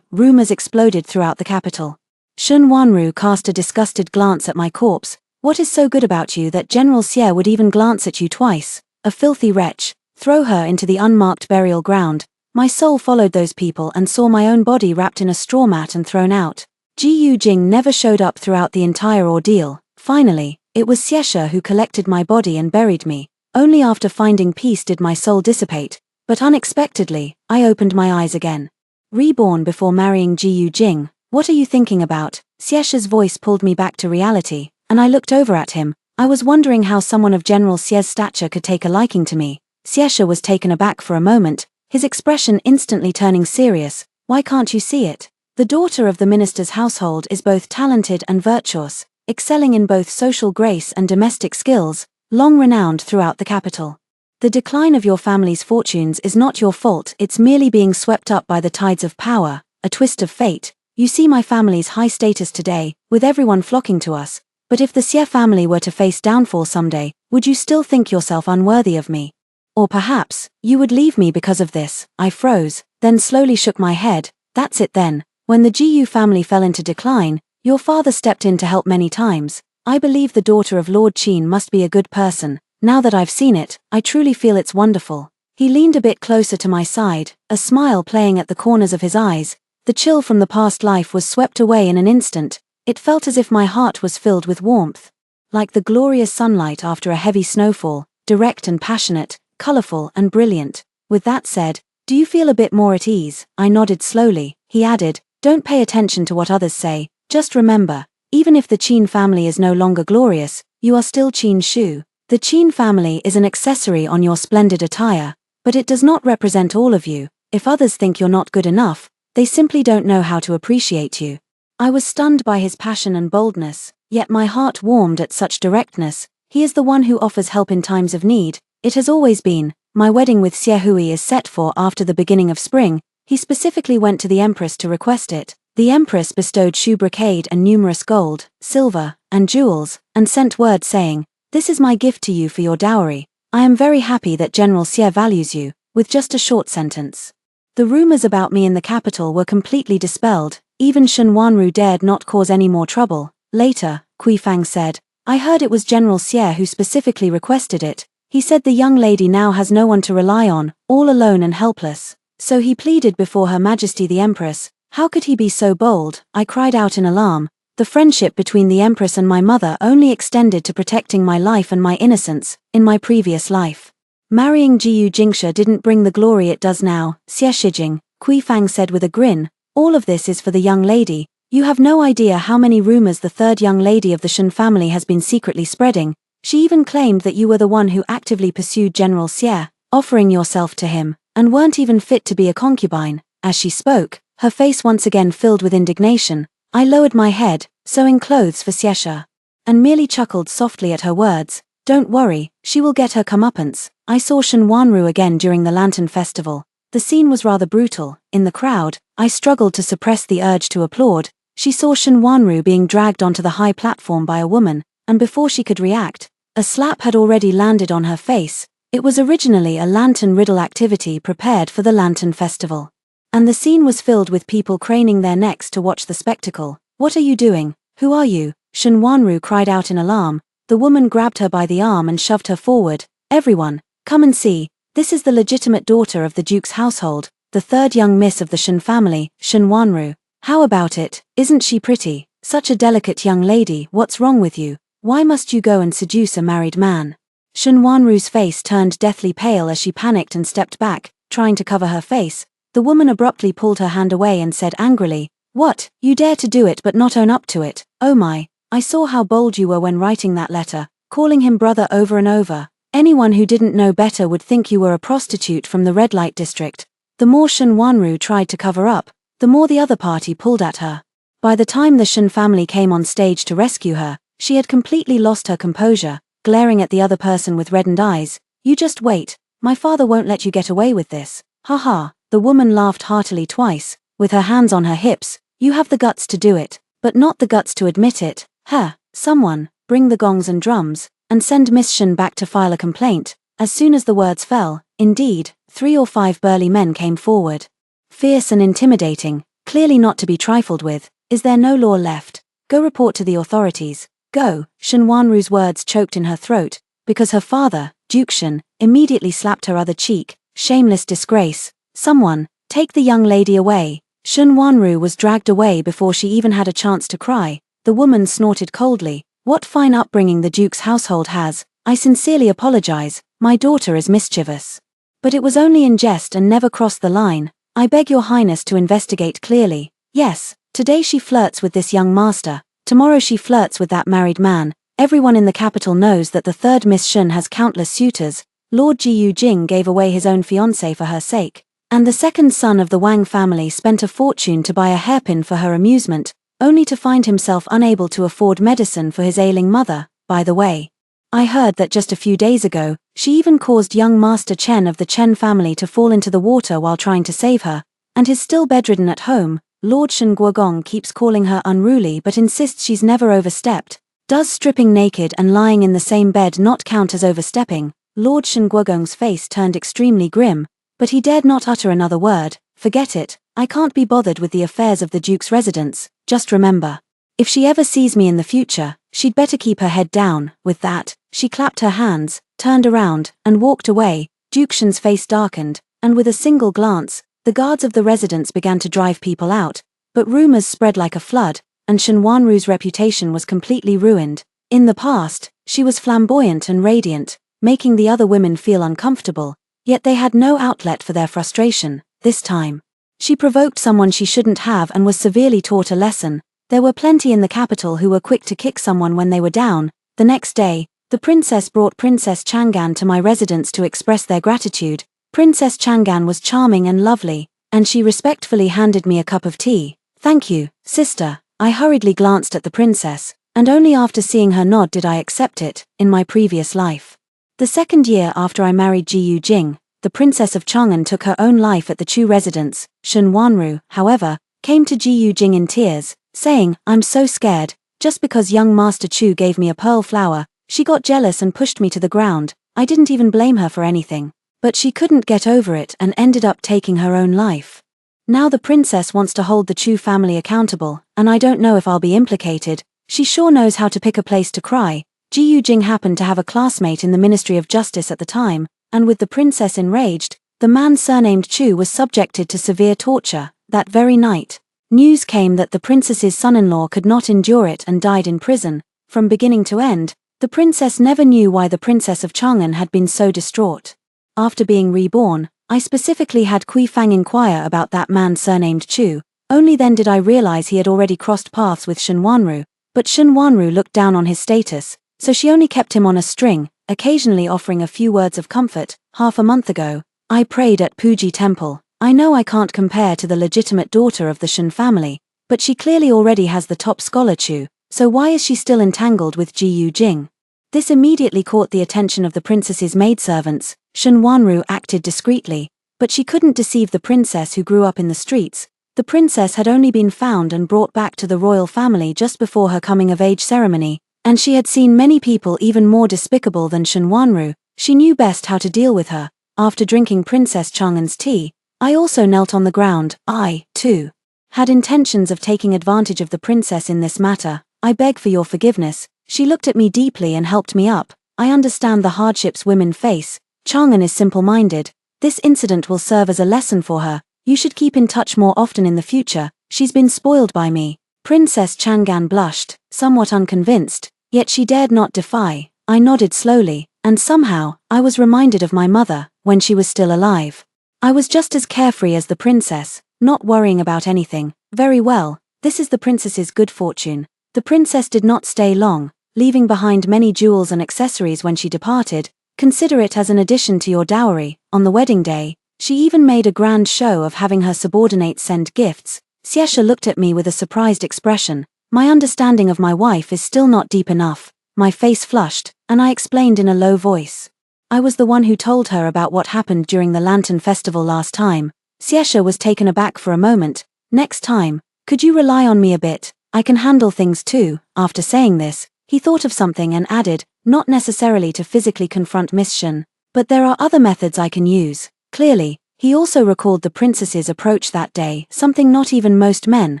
Rumors exploded throughout the capital. Shun Wanru cast a disgusted glance at my corpse. What is so good about you that General Xie would even glance at you twice? A filthy wretch. Throw her into the unmarked burial ground. My soul followed those people and saw my own body wrapped in a straw mat and thrown out. Ji Jing never showed up throughout the entire ordeal. Finally, it was Xieshe who collected my body and buried me. Only after finding peace did my soul dissipate. But unexpectedly, I opened my eyes again. Reborn before marrying Ji Jing, what are you thinking about? Xieshe's voice pulled me back to reality, and I looked over at him. I was wondering how someone of General Xie's stature could take a liking to me. Xieshe was taken aback for a moment, his expression instantly turning serious. Why can't you see it? The daughter of the minister's household is both talented and virtuous, excelling in both social grace and domestic skills, long renowned throughout the capital. The decline of your family's fortunes is not your fault, it's merely being swept up by the tides of power, a twist of fate. You see my family's high status today, with everyone flocking to us. But if the Xie family were to face downfall someday, would you still think yourself unworthy of me? Or perhaps, you would leave me because of this. I froze, then slowly shook my head. That's it then. When the Jiyu family fell into decline, your father stepped in to help many times. I believe the daughter of Lord Qin must be a good person. Now that I've seen it, I truly feel it's wonderful. He leaned a bit closer to my side, a smile playing at the corners of his eyes. The chill from the past life was swept away in an instant. It felt as if my heart was filled with warmth. Like the glorious sunlight after a heavy snowfall, direct and passionate, colorful and brilliant. With that said, do you feel a bit more at ease? I nodded slowly. He added, don't pay attention to what others say. Just remember, even if the Qin family is no longer glorious, you are still Qin Shu. The Qin family is an accessory on your splendid attire, but it does not represent all of you. If others think you're not good enough, they simply don't know how to appreciate you. I was stunned by his passion and boldness, yet my heart warmed at such directness. He is the one who offers help in times of need. It has always been. My wedding with Xie Hui is set for after the beginning of spring. He specifically went to the Empress to request it. The Empress bestowed Shu brocade and numerous gold, silver, and jewels, and sent word saying, "This is my gift to you for your dowry. I am very happy that General Xie values you," with just a short sentence. The rumors about me in the capital were completely dispelled. Even Shun Wanru dared not cause any more trouble. Later, Kui Fang said, I heard it was General Xie who specifically requested it. He said the young lady now has no one to rely on, all alone and helpless. So he pleaded before Her Majesty the Empress. How could he be so bold? I cried out in alarm. The friendship between the Empress and my mother only extended to protecting my life and my innocence, in my previous life. Marrying Jiyu Jingsha didn't bring the glory it does now, Xie Shijing, Kui Fang said with a grin. All of this is for the young lady. You have no idea how many rumors the third young lady of the Shun family has been secretly spreading. She even claimed that you were the one who actively pursued General Xie, offering yourself to him, and weren't even fit to be a concubine. As she spoke, her face once again filled with indignation. I lowered my head, sewing clothes for Xieshe, and merely chuckled softly at her words. Don't worry, she will get her comeuppance. I saw Shen Wanru again during the Lantern Festival. The scene was rather brutal. In the crowd, I struggled to suppress the urge to applaud. She saw Shen Wanru being dragged onto the high platform by a woman, and before she could react, a slap had already landed on her face. It was originally a lantern riddle activity prepared for the Lantern Festival. And the scene was filled with people craning their necks to watch the spectacle. What are you doing? Who are you? Shen Wanru cried out in alarm. The woman grabbed her by the arm and shoved her forward. Everyone, come and see. This is the legitimate daughter of the Duke's household. the third young miss of the Shen family, Shen Wanru. How about it? Isn't she pretty? Such a delicate young lady. What's wrong with you? Why must you go and seduce a married man? Shen Wanru's face turned deathly pale as she panicked and stepped back, trying to cover her face. The woman abruptly pulled her hand away and said angrily, "What? You dare to do it but not own up to it? Oh my, I saw how bold you were when writing that letter, calling him brother over and over. Anyone who didn't know better would think you were a prostitute from the red light district." The more Shen Wanru tried to cover up, the more the other party pulled at her. By the time the Shen family came on stage to rescue her, she had completely lost her composure, glaring at the other person with reddened eyes. "You just wait, my father won't let you get away with this. Ha ha." The woman laughed heartily twice, with her hands on her hips. "You have the guts to do it, but not the guts to admit it. Huh, someone, bring the gongs and drums, and send Miss Shen back to file a complaint." As soon as the words fell, indeed, 3 or 5 burly men came forward. Fierce and intimidating, clearly not to be trifled with. "Is there no law left? Go report to the authorities. Go." Shen Wanru's words choked in her throat, because her father, Duke Shen, immediately slapped her other cheek. "Shameless disgrace. Someone, take the young lady away." Shen Wanru was dragged away before she even had a chance to cry. The woman snorted coldly. "What fine upbringing the Duke's household has. I sincerely apologize, my daughter is mischievous. But it was only in jest and never crossed the line. I beg your highness to investigate clearly. Yes, today she flirts with this young master, tomorrow she flirts with that married man. Everyone in the capital knows that the third Miss Shen has countless suitors. Lord Jiyu Jing gave away his own fiancé for her sake. And the second son of the Wang family spent a fortune to buy a hairpin for her amusement, only to find himself unable to afford medicine for his ailing mother. By the way, I heard that just a few days ago, she even caused young Master Chen of the Chen family to fall into the water while trying to save her, and is still bedridden at home. Lord Shen Guogong keeps calling her unruly but insists she's never overstepped. Does stripping naked and lying in the same bed not count as overstepping?" Lord Shen Guogong's face turned extremely grim, but he dared not utter another word. "Forget it, I can't be bothered with the affairs of the Duke's residence. Just remember, if she ever sees me in the future, she'd better keep her head down." With that, she clapped her hands, turned around, and walked away. Duke Shen's face darkened, and with a single glance, the guards of the residence began to drive people out. But rumors spread like a flood, and Shen Wanru's reputation was completely ruined. In the past, she was flamboyant and radiant, making the other women feel uncomfortable, yet they had no outlet for their frustration. This time, she provoked someone she shouldn't have and was severely taught a lesson. There were plenty in the capital who were quick to kick someone when they were down. The next day, the princess brought Princess Chang'an to my residence to express their gratitude. Princess Chang'an was charming and lovely, and she respectfully handed me a cup of tea. "Thank you, sister." I hurriedly glanced at the princess, and only after seeing her nod did I accept it. In my previous life, the second year after I married Jiyu Jing, the princess of Chang'an took her own life at the Chu residence. Shen Wanru, however, came to Jiyu Jing in tears, saying, "I'm so scared. Just because young Master Chu gave me a pearl flower, she got jealous and pushed me to the ground. I didn't even blame her for anything. But she couldn't get over it and ended up taking her own life. Now the princess wants to hold the Chu family accountable, and I don't know if I'll be implicated. She sure knows how to pick a place to cry." Jiyu Jing happened to have a classmate in the Ministry of Justice at the time, and with the princess enraged, the man surnamed Chu was subjected to severe torture. That very night, news came that the princess's son-in-law could not endure it and died in prison. From beginning to end, the princess never knew why the princess of Chang'an had been so distraught. After being reborn, I specifically had Kui Fang inquire about that man surnamed Chu. Only then did I realize he had already crossed paths with Shen Wanru, but Shen Wanru looked down on his status, so she only kept him on a string, occasionally offering a few words of comfort. Half a month ago, I prayed at Puji Temple. I know I can't compare to the legitimate daughter of the Shen family, but she clearly already has the top scholar Chu, so why is she still entangled with Jiyu Jing? This immediately caught the attention of the princess's maidservants. Shen Wanru acted discreetly, but she couldn't deceive the princess who grew up in the streets. The princess had only been found and brought back to the royal family just before her coming-of-age ceremony, and she had seen many people even more despicable than Shen Wanru. She knew best how to deal with her. After drinking Princess Chang'an's tea, I also knelt on the ground. I, too, had intentions of taking advantage of the princess in this matter. "I beg for your forgiveness." She looked at me deeply and helped me up. "I understand the hardships women face. Chang'an is simple-minded. This incident will serve as a lesson for her. You should keep in touch more often in the future. She's been spoiled by me." Princess Chang'an blushed, somewhat unconvinced, yet she dared not defy. I nodded slowly, and somehow, I was reminded of my mother, when she was still alive. I was just as carefree as the princess, not worrying about anything. "Very well, this is the princess's good fortune." The princess did not stay long, leaving behind many jewels and accessories when she departed. "Consider it as an addition to your dowry." On the wedding day, she even made a grand show of having her subordinates send gifts. Xiesha looked at me with a surprised expression. My understanding of my wife is still not deep enough. My face flushed, and I explained in a low voice. I was the one who told her about what happened during the Lantern Festival last time. Xiesha was taken aback for a moment. "Next time, could you rely on me a bit? I can handle things too." After saying this, he thought of something and added, "Not necessarily to physically confront Miss Shen, but there are other methods I can use." Clearly, he also recalled the princess's approach that day, something not even most men,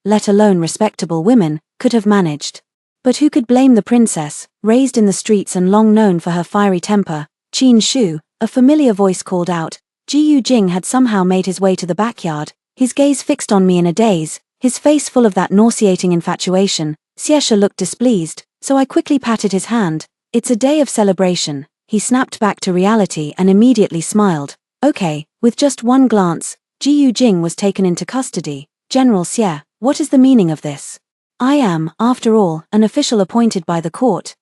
let alone respectable women, could have managed. But who could blame the princess, raised in the streets and long known for her fiery temper? "Qin Shu," a familiar voice called out. Ji Yujing had somehow made his way to the backyard, his gaze fixed on me in a daze, his face full of that nauseating infatuation. Xiesha looked displeased, so I quickly patted his hand. "It's a day of celebration." He snapped back to reality and immediately smiled. "Okay." With just one glance, Ji Yujing was taken into custody. "General Xie, what is the meaning of this? I am, after all, an official appointed by the court."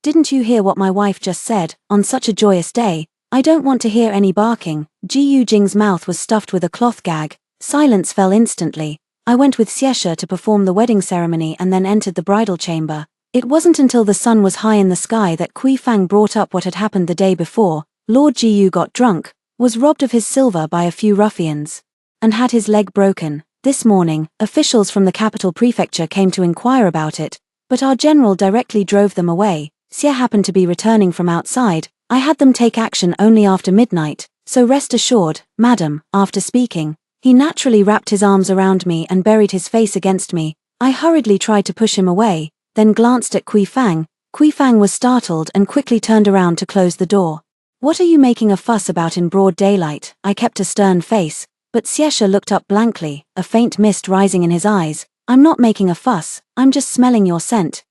Didn't you hear what my wife just said? On such a joyous day, I don't want to hear any barking." Ji Yujing's mouth was stuffed with a cloth gag. Silence fell instantly. I went with Xiesha to perform the wedding ceremony and then entered the bridal chamber. It wasn't until the sun was high in the sky that Kui Fang brought up what had happened the day before. Lord Jiyu got drunk, was robbed of his silver by a few ruffians, and had his leg broken. This morning, officials from the capital prefecture came to inquire about it, but our general directly drove them away. Xie happened to be returning from outside. I had them take action only after midnight, so rest assured, madam. After speaking, he naturally wrapped his arms around me and buried his face against me. I hurriedly tried to push him away, then glanced at Kui Fang. Kui Fang was startled and quickly turned around to close the door. "What are you making a fuss about in broad daylight?" I kept a stern face, but Xiesha looked up blankly, a faint mist rising in his eyes. "I'm not making a fuss, I'm just smelling your scent."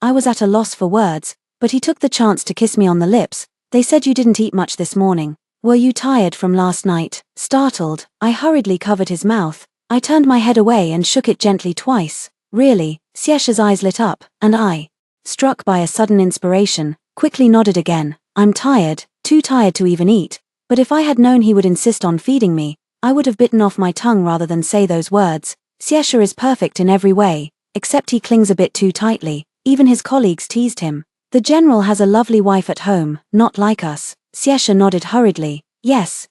I was at a loss for words, but he took the chance to kiss me on the lips. "They said you didn't eat much this morning. Were you tired from last night?" Startled, I hurriedly covered his mouth. I turned my head away and shook it gently twice. "Really?" Xiesha's eyes lit up, and I, struck by a sudden inspiration, quickly nodded again. "I'm tired, too tired to even eat." But if I had known he would insist on feeding me, I would have bitten off my tongue rather than say those words. Xiesha is perfect in every way, except he clings a bit too tightly. Even his colleagues teased him. "The general has a lovely wife at home, not like us." Xiesha nodded hurriedly. Yes,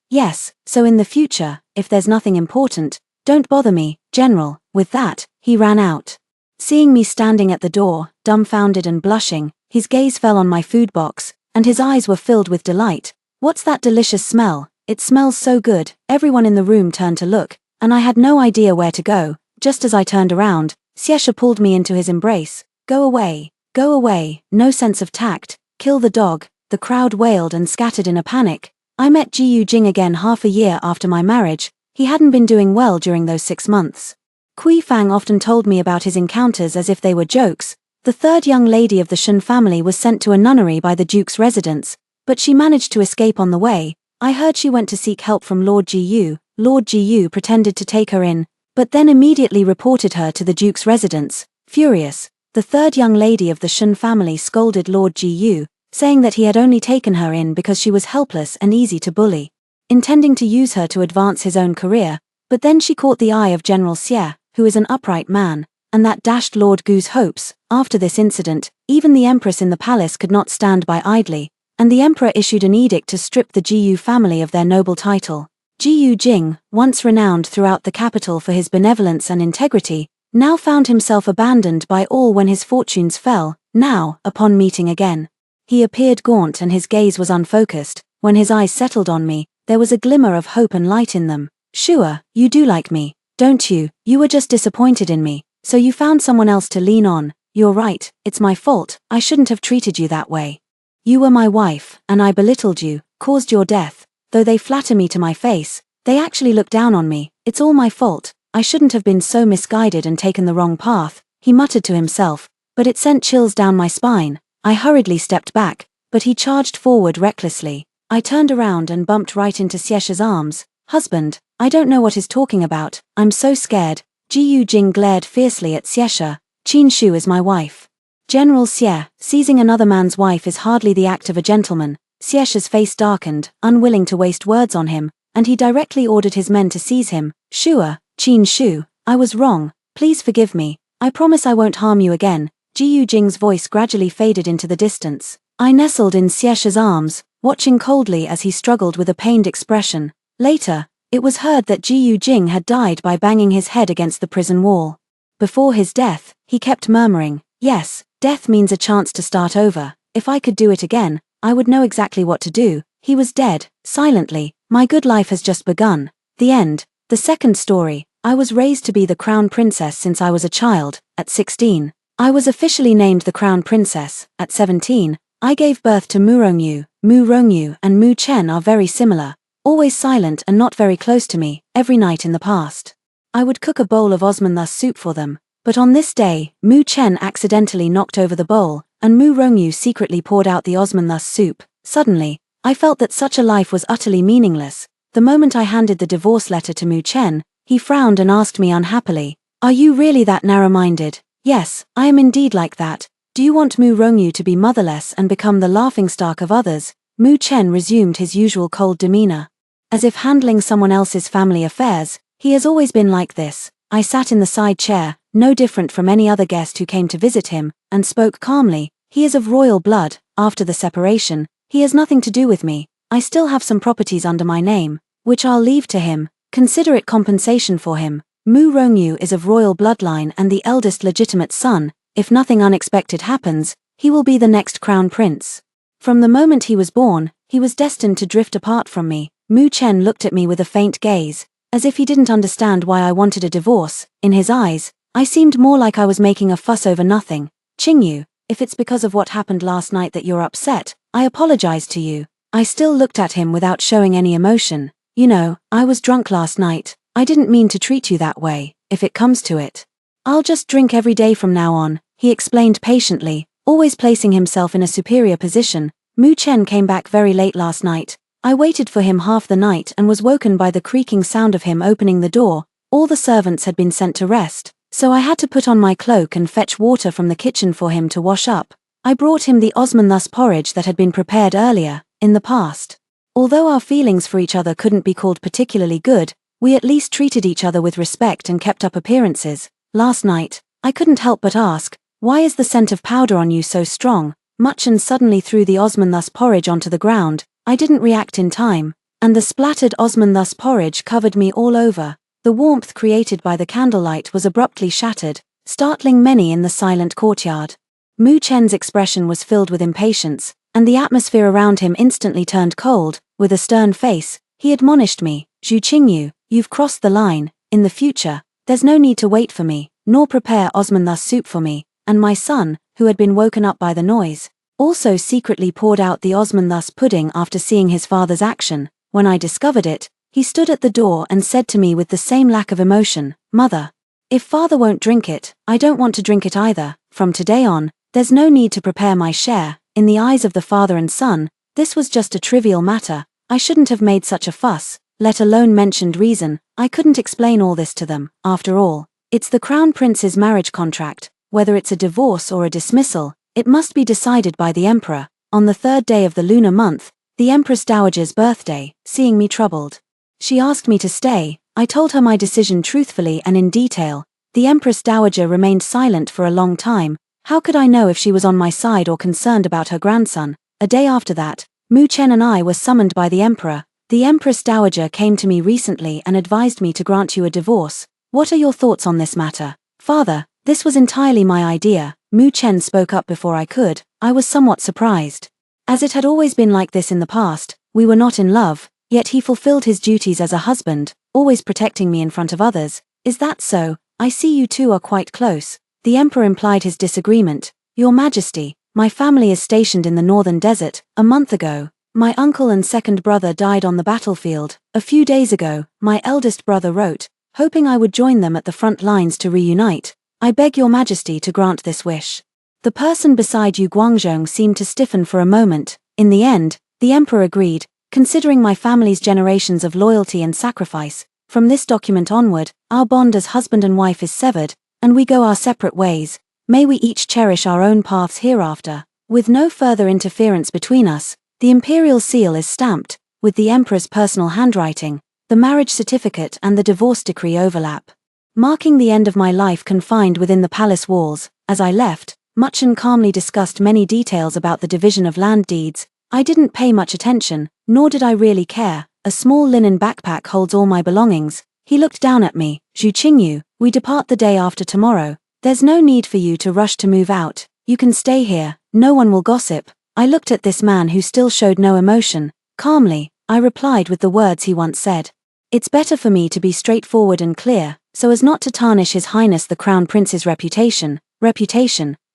so in the future, if there's nothing important, don't bother me, general." With that, he ran out. Seeing me standing at the door, dumbfounded and blushing, his gaze fell on my food box, and his eyes were filled with delight. "What's that delicious smell? It smells so good." Everyone in the room turned to look, and I had no idea where to go. Just as I turned around, Xiesha pulled me into his embrace. Go away, no sense of tact, kill the dog." The crowd wailed and scattered in a panic. I met Ji Yujing again half a year after my marriage. He hadn't been doing well during those 6 months. Kui Fang often told me about his encounters as if they were jokes. The third young lady of the Shen family was sent to a nunnery by the Duke's residence, but she managed to escape on the way. I heard she went to seek help from Lord Jiyu. Lord Jiyu pretended to take her in, but then immediately reported her to the Duke's residence. Furious, the third young lady of the Shen family scolded Lord Jiyu, saying that he had only taken her in because she was helpless and easy to bully, intending to use her to advance his own career. But then she caught the eye of General Xie, who is an upright man, and that dashed Lord Gu's hopes. After this incident, even the empress in the palace could not stand by idly, and the emperor issued an edict to strip the Jiyu family of their noble title. Ji Yujing, once renowned throughout the capital for his benevolence and integrity, now found himself abandoned by all when his fortunes fell. Now, upon meeting again, he appeared gaunt and his gaze was unfocused. When his eyes settled on me, there was a glimmer of hope and light in them. "Sure, you do like me, don't you? You were just disappointed in me, so you found someone else to lean on. You're right, it's my fault. I shouldn't have treated you that way. You were my wife, and I belittled you, caused your death. Though they flatter me to my face, They actually look down on me. It's all my fault. I shouldn't have been so misguided and taken the wrong path, he muttered to himself, but it sent chills down my spine. I hurriedly stepped back, but he charged forward recklessly. I turned around and bumped right into Xiesha's arms. Husband, I don't know what he's talking about. I'm so scared. Jiu Jing glared fiercely at Xiesha. Qin Shu is my wife. General Xie, seizing another man's wife is hardly the act of a gentleman. Xiesha's face darkened, unwilling to waste words on him, and he directly ordered his men to seize him. Shua, Qin Shu, I was wrong. Please forgive me. I promise I won't harm you again. Jiu Jing's voice gradually faded into the distance. I nestled in Xiesha's arms, watching coldly as he struggled with a pained expression. Later, it was heard that Jiu Jing had died by banging his head against the prison wall. Before his death, he kept murmuring, "Yes, death means a chance to start over. If I could do it again, I would know exactly what to do." He was dead, silently. My good life has just begun. The end. The second story. I was raised to be the crown princess since I was a child. At 16, I was officially named the crown princess. At 17, I gave birth to Mu Rongyu. Mu Rongyu and Mu Chen are very similar, always silent and not very close to me. Every night in the past, I would cook a bowl of osmanthus soup for them. But on this day, Mu Chen accidentally knocked over the bowl, and Mu Rongyu secretly poured out the osmanthus soup. Suddenly, I felt that such a life was utterly meaningless. The moment I handed the divorce letter to Mu Chen, he frowned and asked me unhappily, "Are you really that narrow-minded?" "Yes, I am indeed like that. Do you want Mu Rongyu to be motherless and become the laughingstock of others?" Mu Chen resumed his usual cold demeanor, as if handling someone else's family affairs. He has always been like this. I sat in the side chair, no different from any other guest who came to visit him, and spoke calmly. He is of royal blood. After the separation, he has nothing to do with me. I still have some properties under my name, which I'll leave to him. Consider it compensation for him. Mu Rongyu is of royal bloodline and the eldest legitimate son. If nothing unexpected happens, he will be the next crown prince. From the moment he was born, he was destined to drift apart from me. Mu Chen looked at me with a faint gaze, as if he didn't understand why I wanted a divorce. In his eyes, I seemed more like I was making a fuss over nothing. "Qingyu, if it's because of what happened last night that you're upset, I apologize to you." I still looked at him without showing any emotion. "You know, I was drunk last night. I didn't mean to treat you that way. If it comes to it, I'll just drink every day from now on," he explained patiently, always placing himself in a superior position. Mu Chen came back very late last night. I waited for him half the night and was woken by the creaking sound of him opening the door. All the servants had been sent to rest, so I had to put on my cloak and fetch water from the kitchen for him to wash up. I brought him the osmanthus porridge that had been prepared earlier, in the past. Although our feelings for each other couldn't be called particularly good, we at least treated each other with respect and kept up appearances. Last night, I couldn't help but ask, "Why is the scent of powder on you so strong?" Mu Chen suddenly threw the osmanthus porridge onto the ground. I didn't react in time, and the splattered osmanthus porridge covered me all over. The warmth created by the candlelight was abruptly shattered, startling many in the silent courtyard. Mu Chen's expression was filled with impatience, and the atmosphere around him instantly turned cold. With a stern face, he admonished me, "Zhu Qingyu, you've crossed the line. In the future, there's no need to wait for me, nor prepare osmanthus soup for me." And my son, who had been woken up by the noise, also secretly poured out the osmanthus pudding after seeing his father's action. When I discovered it, he stood at the door and said to me with the same lack of emotion, "Mother, if father won't drink it, I don't want to drink it either. From today on, there's no need to prepare my share." In the eyes of the father and son, this was just a trivial matter. I shouldn't have made such a fuss, let alone mentioned reason. I couldn't explain all this to them. After all, it's the crown prince's marriage contract. Whether it's a divorce or a dismissal, it must be decided by the emperor. On the third day of the lunar month, the Empress Dowager's birthday, seeing me troubled, she asked me to stay. I told her my decision truthfully and in detail. The Empress Dowager remained silent for a long time. How could I know if she was on my side or concerned about her grandson? A day after that, Mu Chen and I were summoned by the emperor. "The Empress Dowager came to me recently and advised me to grant you a divorce. What are your thoughts on this matter?" "Father, this was entirely my idea." Mu Chen spoke up before I could. I was somewhat surprised, as it had always been like this in the past. We were not in love, yet he fulfilled his duties as a husband, always protecting me in front of others. "Is that so? I see you two are quite close." The emperor implied his disagreement. "Your Majesty, my family is stationed in the northern desert. A month ago, My uncle and second brother died on the battlefield. A few days ago, my eldest brother wrote, hoping I would join them at the front lines to reunite. I beg your majesty to grant this wish. The person beside Yu Guangzhong seemed to stiffen for a moment. In the end, the emperor agreed, considering my family's generations of loyalty and sacrifice. From this document onward, our bond as husband and wife is severed, and we go our separate ways. May we each cherish our own paths hereafter. With no further interference between us, the imperial seal is stamped, with the emperor's personal handwriting. The marriage certificate and the divorce decree overlap, marking the end of my life confined within the palace walls. As I left, Muchen calmly discussed many details about the division of land deeds. I didn't pay much attention, nor did I really care. A small linen backpack holds all my belongings. He looked down at me. Zhu Qingyu, we depart the day after tomorrow. There's no need for you to rush to move out. You can stay here, no one will gossip. I looked at this man who still showed no emotion. Calmly, I replied with the words he once said. It's better for me to be straightforward and clear, so as not to tarnish His Highness the Crown Prince's reputation.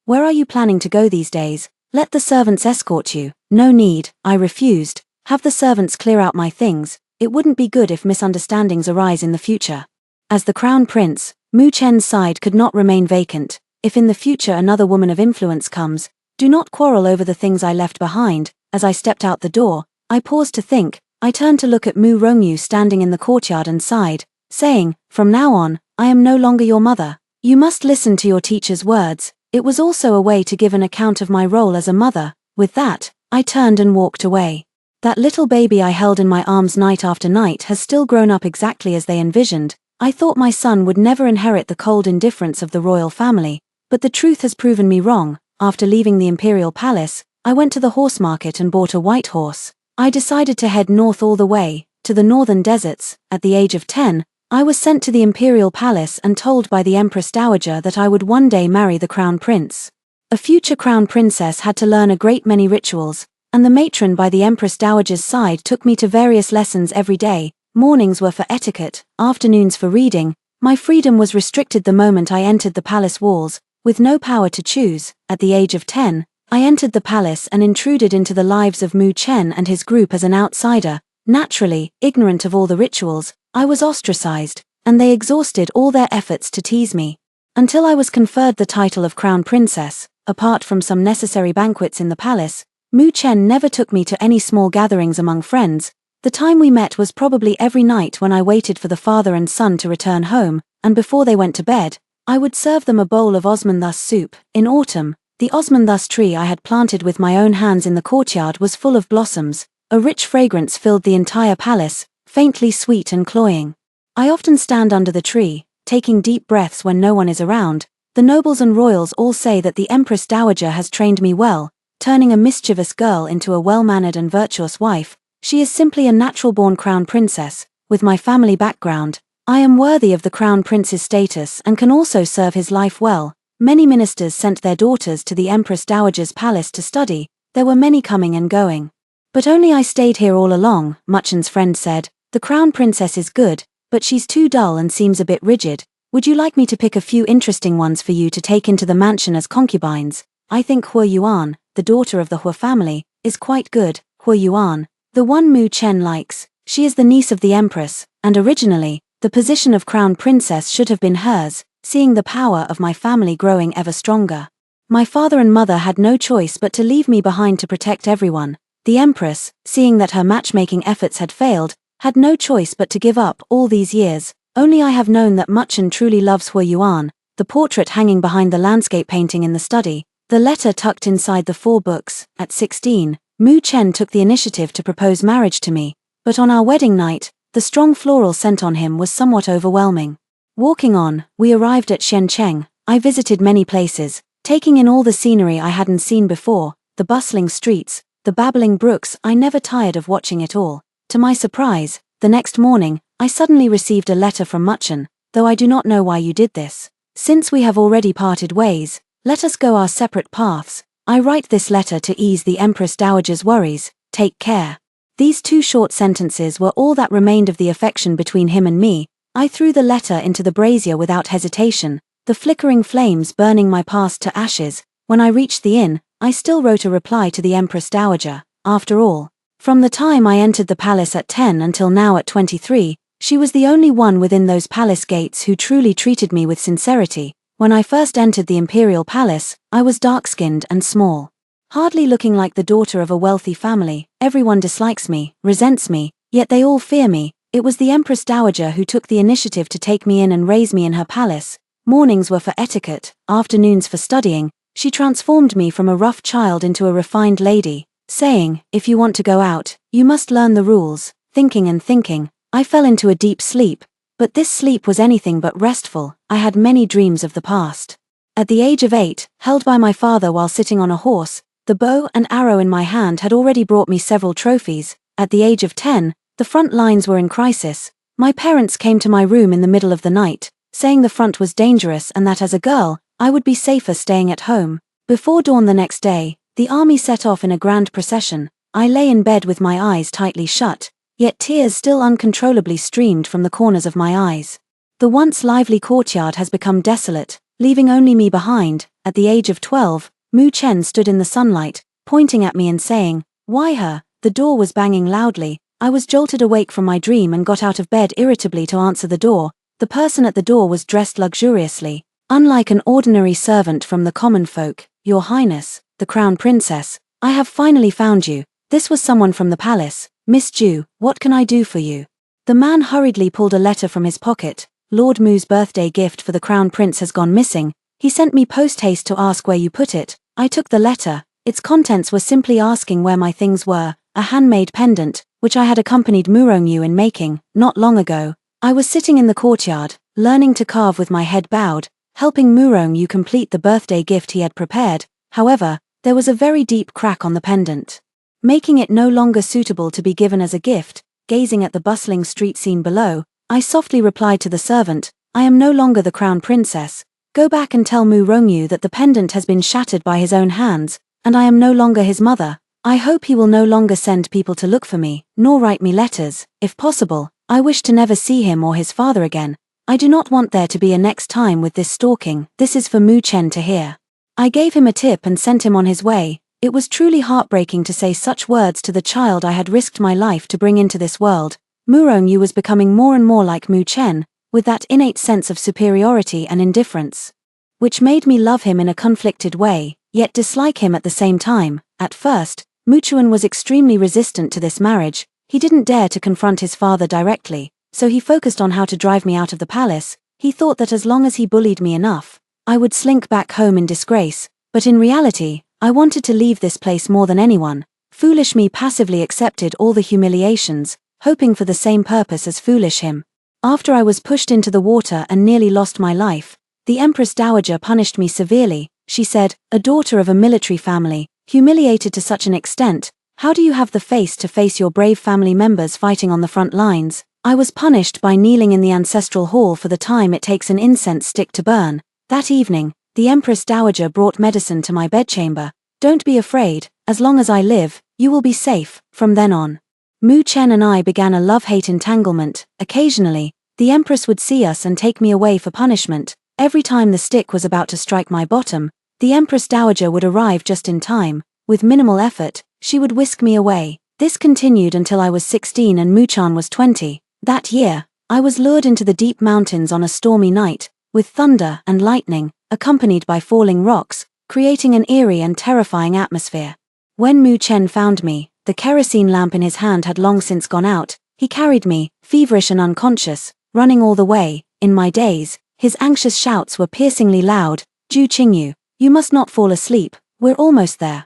Where are you planning to go these days? Let the servants escort you. No need, I refused. Have the servants clear out my things. It wouldn't be good if misunderstandings arise in the future. As the Crown Prince, Mu Chen's side could not remain vacant. If in the future another woman of influence comes, do not quarrel over the things I left behind. As I stepped out the door, I paused to think. I turned to look at Mu Rongyu standing in the courtyard and sighed, saying, from now on, I am no longer your mother. You must listen to your teacher's words. It was also a way to give an account of my role as a mother. With that, I turned and walked away. That little baby I held in my arms night after night has still grown up exactly as they envisioned. I thought my son would never inherit the cold indifference of the royal family, but the truth has proven me wrong. After leaving the imperial palace, I went to the horse market and bought a white horse. I decided to head north all the way, to the northern deserts. At the age of 10, I was sent to the imperial palace and told by the Empress Dowager that I would one day marry the crown prince. A future crown princess had to learn a great many rituals, and the matron by the Empress Dowager's side took me to various lessons every day. Mornings were for etiquette, afternoons for reading. My freedom was restricted the moment I entered the palace walls, with no power to choose. At the age of 10, I entered the palace and intruded into the lives of Mu Chen and his group as an outsider. Naturally, ignorant of all the rituals, I was ostracized, and they exhausted all their efforts to tease me. Until I was conferred the title of crown princess, apart from some necessary banquets in the palace, Mu Chen never took me to any small gatherings among friends. The time we met was probably every night when I waited for the father and son to return home, and before they went to bed, I would serve them a bowl of osmanthus soup. In autumn, the osmanthus tree I had planted with my own hands in the courtyard was full of blossoms. A rich fragrance filled the entire palace, faintly sweet and cloying. I often stand under the tree, taking deep breaths when no one is around. The nobles and royals all say that the Empress Dowager has trained me well, turning a mischievous girl into a well-mannered and virtuous wife. She is simply a natural-born crown princess. With my family background, I am worthy of the crown prince's status and can also serve his life well. Many ministers sent their daughters to the Empress Dowager's palace to study. There were many coming and going. But only I stayed here all along. Muchen's friend said, the crown princess is good, but she's too dull and seems a bit rigid. Would you like me to pick a few interesting ones for you to take into the mansion as concubines? I think Hua Yuan, the daughter of the Hua family, is quite good. Hua Yuan, the one Mu Chen likes. She is the niece of the empress, and originally, the position of crown princess should have been hers, seeing the power of my family growing ever stronger. My father and mother had no choice but to leave me behind to protect everyone. The empress, seeing that her matchmaking efforts had failed, had no choice but to give up. All these years, only I have known that Muchen truly loves Hua Yuan, the portrait hanging behind the landscape painting in the study, the letter tucked inside the 4 books. At 16, Mu Chen took the initiative to propose marriage to me, but on our wedding night, the strong floral scent on him was somewhat overwhelming. Walking on, we arrived at Shenzhen. I visited many places, taking in all the scenery I hadn't seen before, the bustling streets, the babbling brooks. I never tired of watching it all. To my surprise, the next morning, I suddenly received a letter from Muchen. Though I do not know why you did this. Since we have already parted ways, let us go our separate paths. I write this letter to ease the Empress Dowager's worries. Take care. These 2 short sentences were all that remained of the affection between him and me. I threw the letter into the brazier without hesitation, the flickering flames burning my past to ashes. When I reached the inn, I still wrote a reply to the Empress Dowager. After all, From the time I entered the palace at 10 until now at 23, she was the only one within those palace gates who truly treated me with sincerity. When I first entered the imperial palace, I was dark-skinned and small. Hardly looking like the daughter of a wealthy family, everyone dislikes me, resents me, yet they all fear me. It was the Empress Dowager who took the initiative to take me in and raise me in her palace. Mornings were for etiquette, afternoons for studying. She transformed me from a rough child into a refined lady, saying, "If you want to go out, you must learn the rules." Thinking, I fell into a deep sleep, but this sleep was anything but restful. I had many dreams of the past. At the age of 8, held by my father while sitting on a horse, the bow and arrow in my hand had already brought me several trophies. At the age of 10, the front lines were in crisis. My parents came to my room in the middle of the night, saying the front was dangerous and that as a girl, I would be safer staying at home. Before dawn the next day, the army set off in a grand procession. I lay in bed with my eyes tightly shut, yet tears still uncontrollably streamed from the corners of my eyes. The once lively courtyard has become desolate, leaving only me behind. At the age of 12, Mu Chen stood in the sunlight, pointing at me and saying, "Why her?" The door was banging loudly. I was jolted awake from my dream and got out of bed irritably to answer the door. The person at the door was dressed luxuriously. Unlike an ordinary servant from the common folk, "Your Highness, the Crown Princess, I have finally found you." This was someone from the palace. "Miss Ju, what can I do for you?" The man hurriedly pulled a letter from his pocket. "Lord Mu's birthday gift for the Crown Prince has gone missing. He sent me post-haste to ask where you put it." I took the letter. Its contents were simply asking where my things were, a handmade pendant, which I had accompanied Murongyu in making, not long ago. I was sitting in the courtyard, learning to carve with my head bowed, helping Murongyu complete the birthday gift he had prepared. However, there was a very deep crack on the pendant, making it no longer suitable to be given as a gift. Gazing at the bustling street scene below, I softly replied to the servant, "I am no longer the Crown Princess. Go back and tell Murongyu that the pendant has been shattered by his own hands, and I am no longer his mother. I hope he will no longer send people to look for me, nor write me letters. If possible, I wish to never see him or his father again. I do not want there to be a next time with this stalking. This is for Mu Chen to hear." I gave him a tip and sent him on his way. It was truly heartbreaking to say such words to the child I had risked my life to bring into this world. Murongyu was becoming more and more like Mu Chen, with that innate sense of superiority and indifference, which made me love him in a conflicted way, yet dislike him at the same time. At first, Mu Chuan was extremely resistant to this marriage. He didn't dare to confront his father directly, so he focused on how to drive me out of the palace. He thought that as long as he bullied me enough, I would slink back home in disgrace, but in reality, I wanted to leave this place more than anyone. Foolish me passively accepted all the humiliations, hoping for the same purpose as foolish him. After I was pushed into the water and nearly lost my life, the Empress Dowager punished me severely. She said, "A daughter of a military family, humiliated to such an extent, how do you have the face to face your brave family members fighting on the front lines?" I was punished by kneeling in the ancestral hall for the time it takes an incense stick to burn. That evening, the Empress Dowager brought medicine to my bedchamber. "Don't be afraid, as long as I live, you will be safe." From then on, Mu Chen and I began a love-hate entanglement. Occasionally, the Empress would see us and take me away for punishment. Every time the stick was about to strike my bottom, the Empress Dowager would arrive just in time. With minimal effort, she would whisk me away. This continued until I was 16 and Mu Chan was 20. That year, I was lured into the deep mountains on a stormy night, with thunder and lightning, accompanied by falling rocks, creating an eerie and terrifying atmosphere. When Mu Chen found me, the kerosene lamp in his hand had long since gone out. He carried me, feverish and unconscious, running all the way. In my daze, his anxious shouts were piercingly loud. "Ju Qingyu, you must not fall asleep. We're almost there,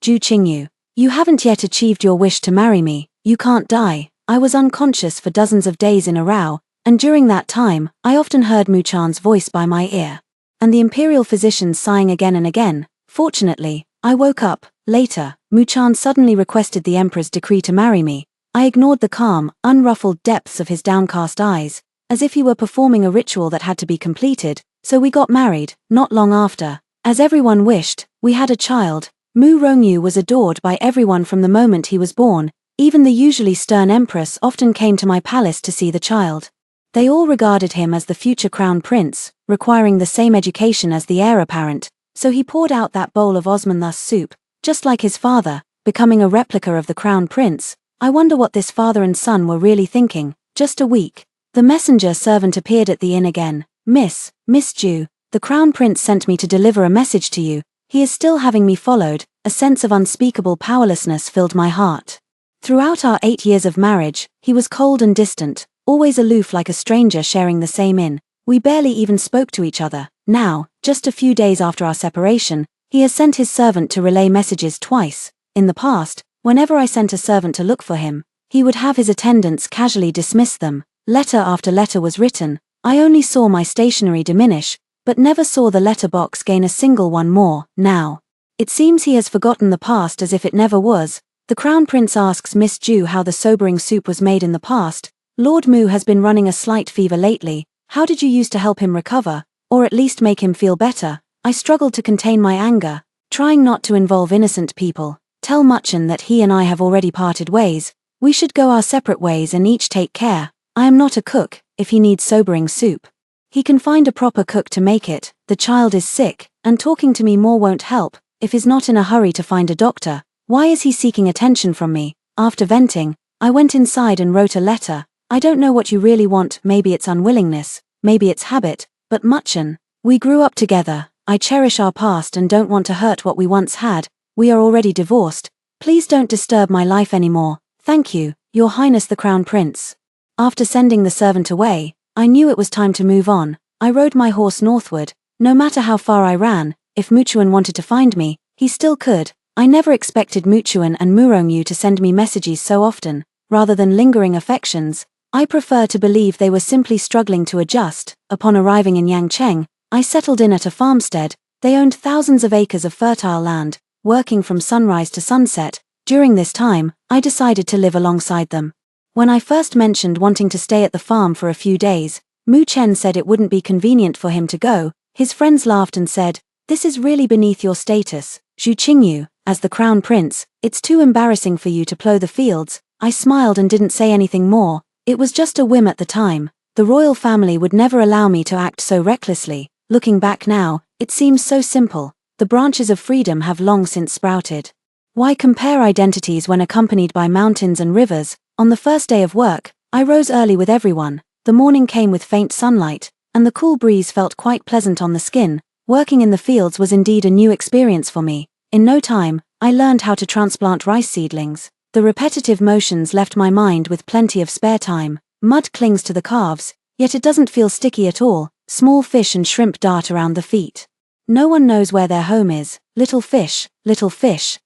Ju Qingyu. You haven't yet achieved your wish to marry me. You can't die." I was unconscious for dozens of days in a row, and during that time, I often heard Mu Chan's voice by my ear, and the imperial physicians sighing again and again. Fortunately, I woke up. Later, Mu Chan suddenly requested the Emperor's decree to marry me. I ignored the calm, unruffled depths of his downcast eyes, as if he were performing a ritual that had to be completed, so we got married. Not long after, as everyone wished, we had a child. Mu Rongyu was adored by everyone from the moment he was born. Even the usually stern Empress often came to my palace to see the child. They all regarded him as the future crown prince, requiring the same education as the heir apparent, so he poured out that bowl of Osmanthus soup, just like his father. becoming a replica of the crown prince. I wonder what this father and son were really thinking. Just a week. The messenger servant appeared at the inn again. Miss Jew, the crown prince sent me to deliver a message to you. He is still having me followed. A sense of unspeakable powerlessness filled my heart. Throughout our 8 years of marriage, he was cold and distant, always aloof like a stranger sharing the same inn. We barely even spoke to each other. Now, just a few days after our separation, he has sent his servant to relay messages twice. In the past, whenever I sent a servant to look for him, he would have his attendants casually dismiss them. Letter after letter was written. I only saw my stationery diminish, but never saw the letter box gain a single one more. Now, it seems he has forgotten the past as if it never was. The Crown Prince asks Miss Jew how the sobering soup was made in the past. Lord Moo has been running a slight fever lately. How did you use to help him recover, or at least make him feel better? I struggled to contain my anger, trying not to involve innocent people. Tell Muchen that he and I have already parted ways. We should go our separate ways and each take care. I am not a cook. If he needs sobering soup, he can find a proper cook to make it. The child is sick, and talking to me more won't help. If he's not in a hurry to find a doctor, why is he seeking attention from me? After venting, I went inside and wrote a letter. I don't know what you really want. Maybe it's unwillingness, maybe it's habit, but Muchen, we grew up together. I cherish our past and don't want to hurt what we once had. We are already divorced. Please don't disturb my life anymore. Thank you, Your Highness the Crown Prince. After sending the servant away, I knew it was time to move on. I rode my horse northward. No matter how far I ran, if Muchen wanted to find me, he still could. I never expected Muchen and Murongyu to send me messages so often. Rather than lingering affections, I prefer to believe they were simply struggling to adjust. Upon arriving in Yangcheng, I settled in at a farmstead. They owned thousands of acres of fertile land, working from sunrise to sunset. During this time, I decided to live alongside them. When I first mentioned wanting to stay at the farm for a few days, Muchen said it wouldn't be convenient for him to go. His friends laughed and said, "This is really beneath your status, Zhu Qingyu, as the Crown Prince. It's too embarrassing for you to plough the fields." I smiled and didn't say anything more. It was just a whim at the time. The royal family would never allow me to act so recklessly. Looking back now, it seems so simple. The branches of freedom have long since sprouted. Why compare identities when accompanied by mountains and rivers? On the first day of work, I rose early with everyone. The morning came with faint sunlight, and the cool breeze felt quite pleasant on the skin. Working in the fields was indeed a new experience for me. In no time, I learned how to transplant rice seedlings. The repetitive motions left my mind with plenty of spare time. Mud clings to the calves, yet it doesn't feel sticky at all. Small fish and shrimp dart around the feet. No one knows where their home is. Little fish,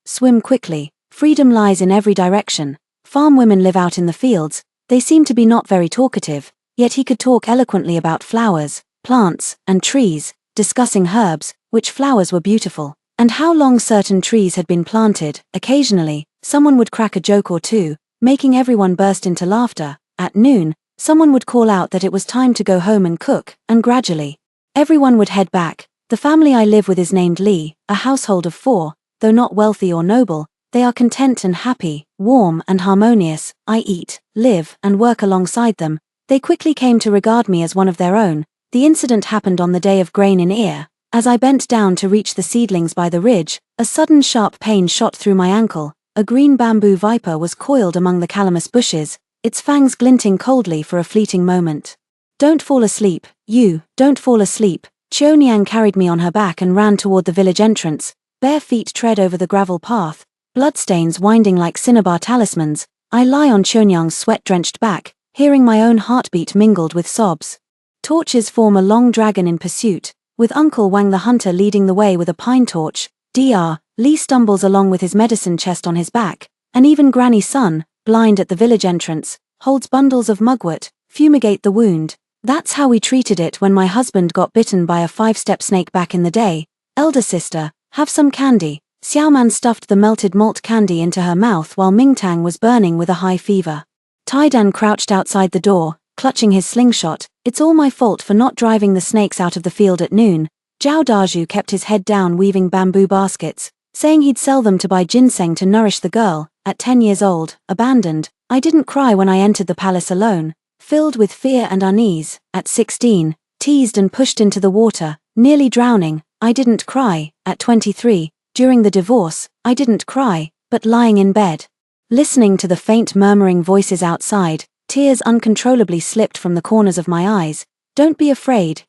swim quickly. Freedom lies in every direction. Farm women live out in the fields. They seem to be not very talkative, yet he could talk eloquently about flowers, plants, and trees, discussing herbs, which flowers were beautiful, and how long certain trees had been planted. Occasionally, someone would crack a joke or two, making everyone burst into laughter. At noon, someone would call out that it was time to go home and cook, and gradually, everyone would head back. The family I live with is named Li, a household of 4, though not wealthy or noble. They are content and happy, warm and harmonious. I eat, live, and work alongside them. They quickly came to regard me as one of their own. The incident happened on the day of grain in ear. As I bent down to reach the seedlings by the ridge, a sudden sharp pain shot through my ankle. A green bamboo viper was coiled among the calamus bushes, its fangs glinting coldly for a fleeting moment. "Don't fall asleep, you, don't fall asleep." Qioniang carried me on her back and ran toward the village entrance. Bare feet tread over the gravel path, bloodstains winding like cinnabar talismans. I lie on Qioniang's sweat-drenched back, hearing my own heartbeat mingled with sobs. Torches form a long dragon in pursuit, with Uncle Wang the hunter leading the way with a pine torch. Dr. Li stumbles along with his medicine chest on his back, and even Granny Sun, blind at the village entrance, holds bundles of mugwort, fumigate the wound. That's how we treated it when my husband got bitten by a 5-step snake back in the day. Elder sister, have some candy. Xiaoman stuffed the melted malt candy into her mouth while Mingtang was burning with a high fever. Taidan crouched outside the door, clutching his slingshot. "It's all my fault for not driving the snakes out of the field at noon." Zhao Daju kept his head down weaving bamboo baskets, saying he'd sell them to buy ginseng to nourish the girl. At 10 years old, abandoned, I didn't cry when I entered the palace alone. Filled with fear and unease, at 16, teased and pushed into the water, nearly drowning, I didn't cry. At 23, during the divorce, I didn't cry. but lying in bed. Listening to the faint murmuring voices outside, tears uncontrollably slipped from the corners of my eyes. Don't be afraid,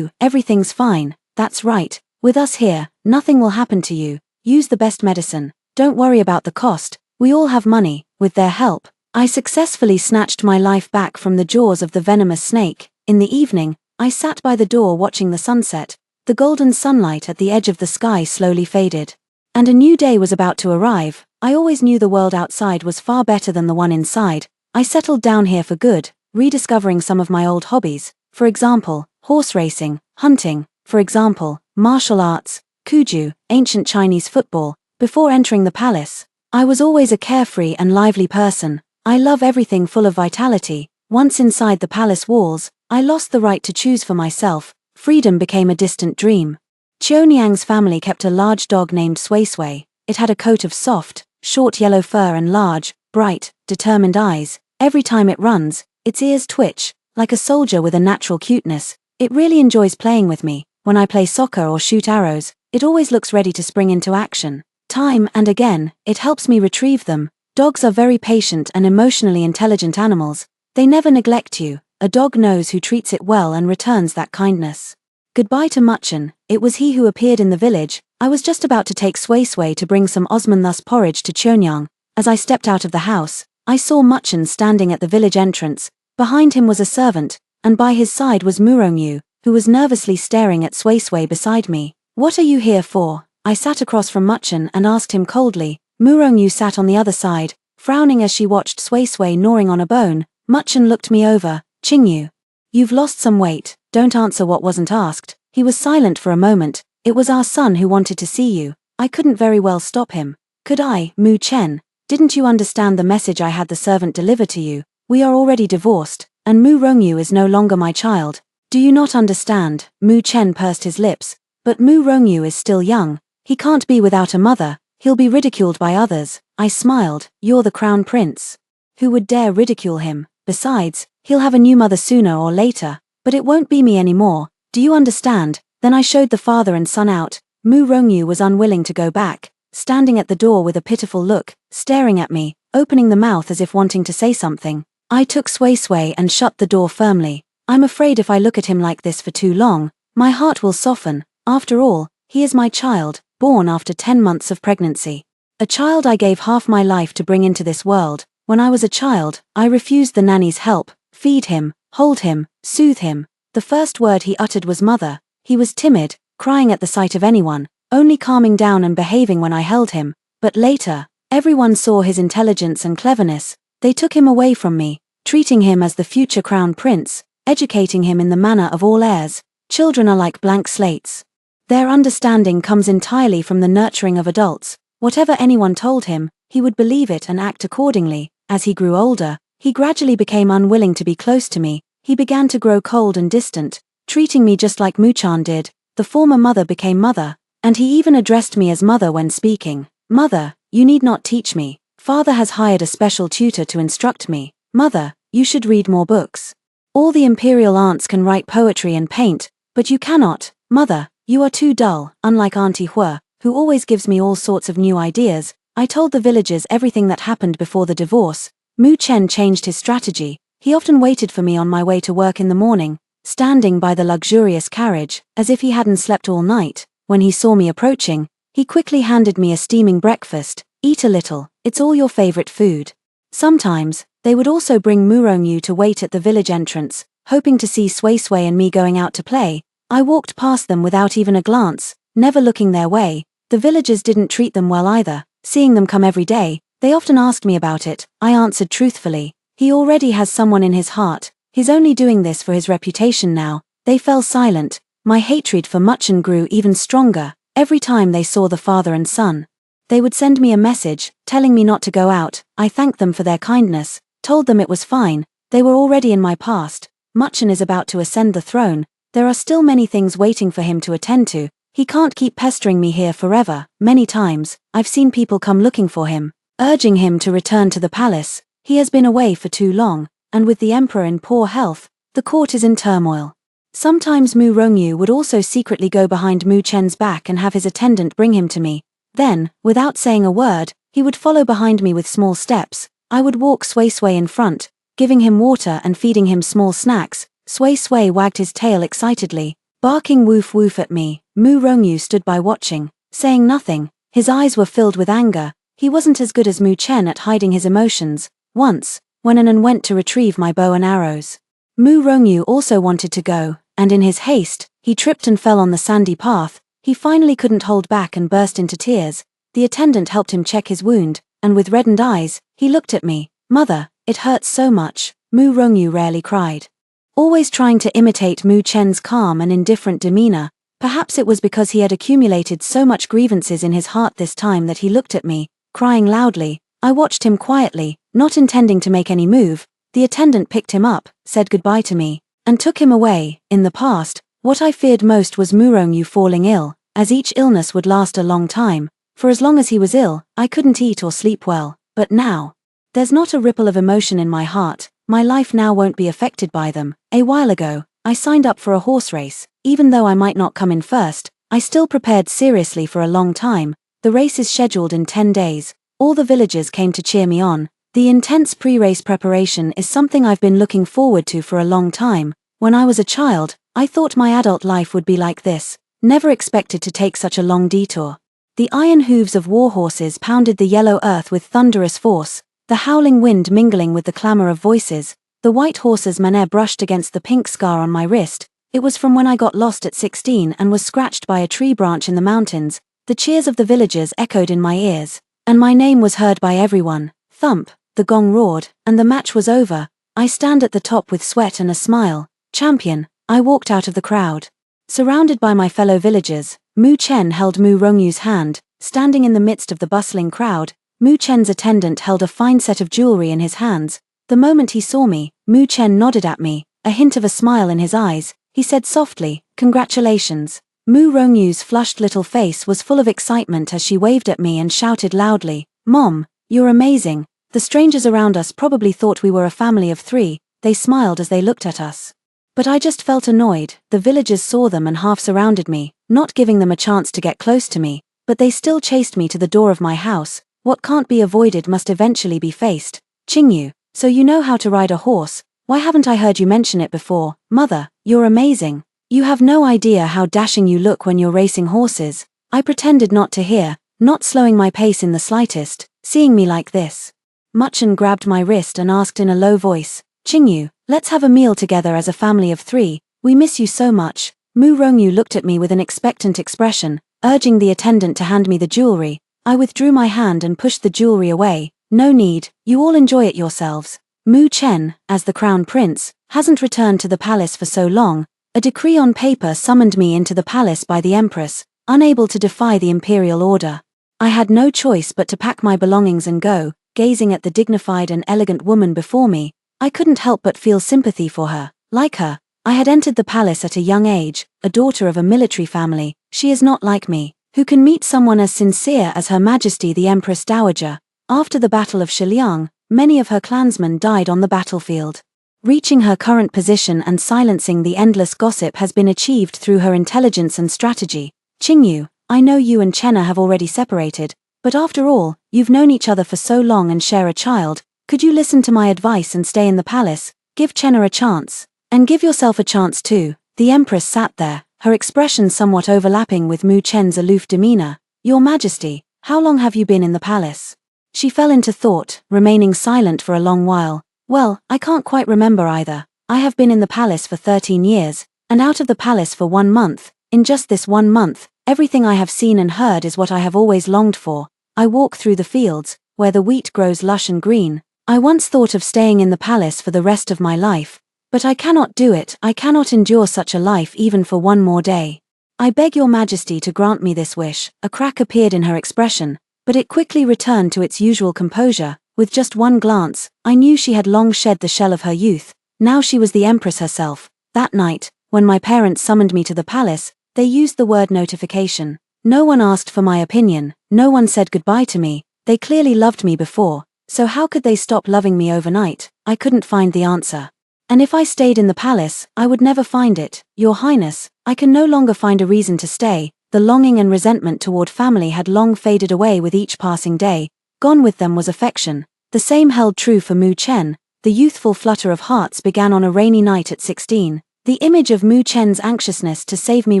everything's fine. That's right. With us here, nothing will happen to you. Use the best medicine. Don't worry about the cost. We all have money. With their help, I successfully snatched my life back from the jaws of the venomous snake. In the evening, I sat by the door watching the sunset. The golden sunlight at the edge of the sky slowly faded. And a new day was about to arrive. I always knew the world outside was far better than the one inside. I settled down here for good, rediscovering some of my old hobbies. For example, horse racing, hunting, for example, martial arts, Cuju, ancient Chinese football. Before entering the palace, I was always a carefree and lively person. I love everything full of vitality. Once inside the palace walls, I lost the right to choose for myself. Freedom became a distant dream. Qioniang's family kept a large dog named Sway Sway. It had a coat of soft, short yellow fur and large, bright, determined eyes. Every time it runs, its ears twitch, like a soldier with a natural cuteness. It really enjoys playing with me. When I play soccer or shoot arrows, it always looks ready to spring into action. Time and again, it helps me retrieve them. Dogs are very patient and emotionally intelligent animals. They never neglect you. A dog knows who treats it well and returns that kindness. Goodbye to Muchen. It was he who appeared in the village. I was just about to take Sway Sway to bring some Osmanthus porridge to Qionyang. As I stepped out of the house, I saw Muchen standing at the village entrance. Behind him was a servant, and by his side was Murongyu, who was nervously staring at Sway Sway beside me. What are you here for? I sat across from Muchen and asked him coldly. Murongyu sat on the other side, frowning as she watched Sway Sway gnawing on a bone. Muchen looked me over. Qingyu, you've lost some weight. Don't answer what wasn't asked. He was silent for a moment. It was our son who wanted to see you. I couldn't very well stop him. Could I, Mu Chen? Didn't you understand the message I had the servant deliver to you? We are already divorced, and Mu Rongyu is no longer my child. Do you not understand? Mu Chen pursed his lips. But Mu Rongyu is still young. He can't be without a mother. He'll be ridiculed by others. I smiled. You're the crown prince. Who would dare ridicule him? Besides, he'll have a new mother sooner or later. But it won't be me anymore. Do you understand? Then I showed the father and son out. Mu Rongyu was unwilling to go back, standing at the door with a pitiful look, staring at me, opening the mouth as if wanting to say something. I took Sway Sway and shut the door firmly. I'm afraid if I look at him like this for too long, my heart will soften. After all, he is my child, born after 10 months of pregnancy. A child I gave half my life to bring into this world. When I was a child, I refused the nanny's help. Feed him, hold him, soothe him. The first word he uttered was mother. He was timid, crying at the sight of anyone, only calming down and behaving when I held him. But later, everyone saw his intelligence and cleverness. They took him away from me, treating him as the future crown prince, educating him in the manner of all heirs. Children are like blank slates. Their understanding comes entirely from the nurturing of adults. Whatever anyone told him, he would believe it and act accordingly. As he grew older, he gradually became unwilling to be close to me. He began to grow cold and distant, treating me just like Muchan did. The former mother became mother, and he even addressed me as mother when speaking. Mother, you need not teach me. Father has hired a special tutor to instruct me. Mother, you should read more books. All the imperial aunts can write poetry and paint, but you cannot. Mother, you are too dull. Unlike Auntie Hua, who always gives me all sorts of new ideas, I told the villagers everything that happened before the divorce. Mu Chen changed his strategy. He often waited for me on my way to work in the morning, standing by the luxurious carriage, as if he hadn't slept all night. When he saw me approaching, he quickly handed me a steaming breakfast. Eat a little, it's all your favorite food. Sometimes, they would also bring Murongyu to wait at the village entrance, hoping to see Sway Sway and me going out to play. I walked past them without even a glance, never looking their way. The villagers didn't treat them well either. Seeing them come every day, they often asked me about it. I answered truthfully. He already has someone in his heart. He's only doing this for his reputation now. They fell silent. My hatred for Muchen grew even stronger. Every time they saw the father and son, they would send me a message, telling me not to go out. I thanked them for their kindness, told them it was fine. They were already in my past. Muchen is about to ascend the throne. There are still many things waiting for him to attend to. He can't keep pestering me here forever. Many times, I've seen people come looking for him, urging him to return to the palace. He has been away for too long, and with the emperor in poor health, the court is in turmoil. Sometimes Mu Rongyu would also secretly go behind Mu Chen's back and have his attendant bring him to me. Then, without saying a word, He would follow behind me with small steps. I would walk sway in front, giving him water and feeding him small snacks. Sway wagged his tail excitedly, barking woof at me. Mu Rongyu stood by watching, saying nothing. His eyes were filled with anger. He wasn't as good as Mu Chen at hiding his emotions. Once, when Anan went to retrieve my bow and arrows, Mu Rongyu also wanted to go, and in his haste, he tripped and fell on the sandy path. He finally couldn't hold back and burst into tears. The attendant helped him check his wound, and with reddened eyes, he looked at me. "Mother, it hurts so much." Mu Rongyu rarely cried, always trying to imitate Mu Chen's calm and indifferent demeanor. Perhaps it was because he had accumulated so much grievances in his heart this time that he looked at me, crying loudly. I watched him quietly, not intending to make any move. The attendant picked him up, said goodbye to me, and took him away. In the past, what I feared most was Mu Rongyu falling ill, as each illness would last a long time. For as long as he was ill, I couldn't eat or sleep well. But now, there's not a ripple of emotion in my heart. My life now won't be affected by them. A while ago, I signed up for a horse race. Even though I might not come in first, I still prepared seriously for a long time. The race is scheduled in 10 days. All the villagers came to cheer me on. The intense pre-race preparation is something I've been looking forward to for a long time. When I was a child, I thought my adult life would be like this. Never expected to take such a long detour. The iron hooves of war horses pounded the yellow earth with thunderous force, the howling wind mingling with the clamor of voices. The white horse's mane brushed against the pink scar on my wrist. It was from when I got lost at 16 and was scratched by a tree branch in the mountains. The cheers of the villagers echoed in my ears, and my name was heard by everyone. Thump, the gong roared, and the match was over. I stand at the top with sweat and a smile. Champion. I walked out of the crowd. Surrounded by my fellow villagers, Mu Chen held Mu Rongyu's hand. Standing in the midst of the bustling crowd, Mu Chen's attendant held a fine set of jewelry in his hands. The moment he saw me, Mu Chen nodded at me, a hint of a smile in his eyes. He said softly, "Congratulations." Mu Rongyu's flushed little face was full of excitement as she waved at me and shouted loudly, "Mom, you're amazing." The strangers around us probably thought we were a family of 3. They smiled as they looked at us. But I just felt annoyed. The villagers saw them and half surrounded me, not giving them a chance to get close to me, but they still chased me to the door of my house. What can't be avoided must eventually be faced. Qingyu, so you know how to ride a horse? Why haven't I heard you mention it before? Mother, you're amazing. You have no idea how dashing you look when you're racing horses. I pretended not to hear, not slowing my pace in the slightest. Seeing me like this, Muchen grabbed my wrist and asked in a low voice, "Qingyu, let's have a meal together as a family of 3. We miss you so much." Mu Rongyu looked at me with an expectant expression, urging the attendant to hand me the jewelry. I withdrew my hand and pushed the jewelry away. "No need, you all enjoy it yourselves." Mu Chen, as the crown prince, hasn't returned to the palace for so long. A decree on paper summoned me into the palace by the empress, unable to defy the imperial order. I had no choice but to pack my belongings and go. Gazing at the dignified and elegant woman before me, I couldn't help but feel sympathy for her. Like her, I had entered the palace at a young age, a daughter of a military family. She is not like me, who can meet someone as sincere as Her Majesty the Empress Dowager. After the Battle of Shiliang, many of her clansmen died on the battlefield. Reaching her current position and silencing the endless gossip has been achieved through her intelligence and strategy. Qingyu, I know you and Chenna have already separated, but after all, you've known each other for so long and share a child. Could you listen to my advice and stay in the palace? Give Chenna a chance. And give yourself a chance too. The Empress sat there, her expression somewhat overlapping with Mu Chen's aloof demeanor. Your Majesty, how long have you been in the palace? She fell into thought, remaining silent for a long while. Well, I can't quite remember either. I have been in the palace for 13 years, and out of the palace for 1 month. In just this 1 month, everything I have seen and heard is what I have always longed for. I walk through the fields, where the wheat grows lush and green. I once thought of staying in the palace for the rest of my life, but I cannot do it. I cannot endure such a life even for 1 more day. I beg your Majesty to grant me this wish. A crack appeared in her expression, but it quickly returned to its usual composure. With just one glance, I knew she had long shed the shell of her youth. Now she was the Empress herself. That night, when my parents summoned me to the palace, they used the word notification. No one asked for my opinion, no one said goodbye to me. They clearly loved me before, so how could they stop loving me overnight? I couldn't find the answer. And if I stayed in the palace, I would never find it. Your Highness, I can no longer find a reason to stay. The longing and resentment toward family had long faded away with each passing day. Gone with them was affection. The same held true for Mu Chen. The youthful flutter of hearts began on a rainy night at 16. The image of Mu Chen's anxiousness to save me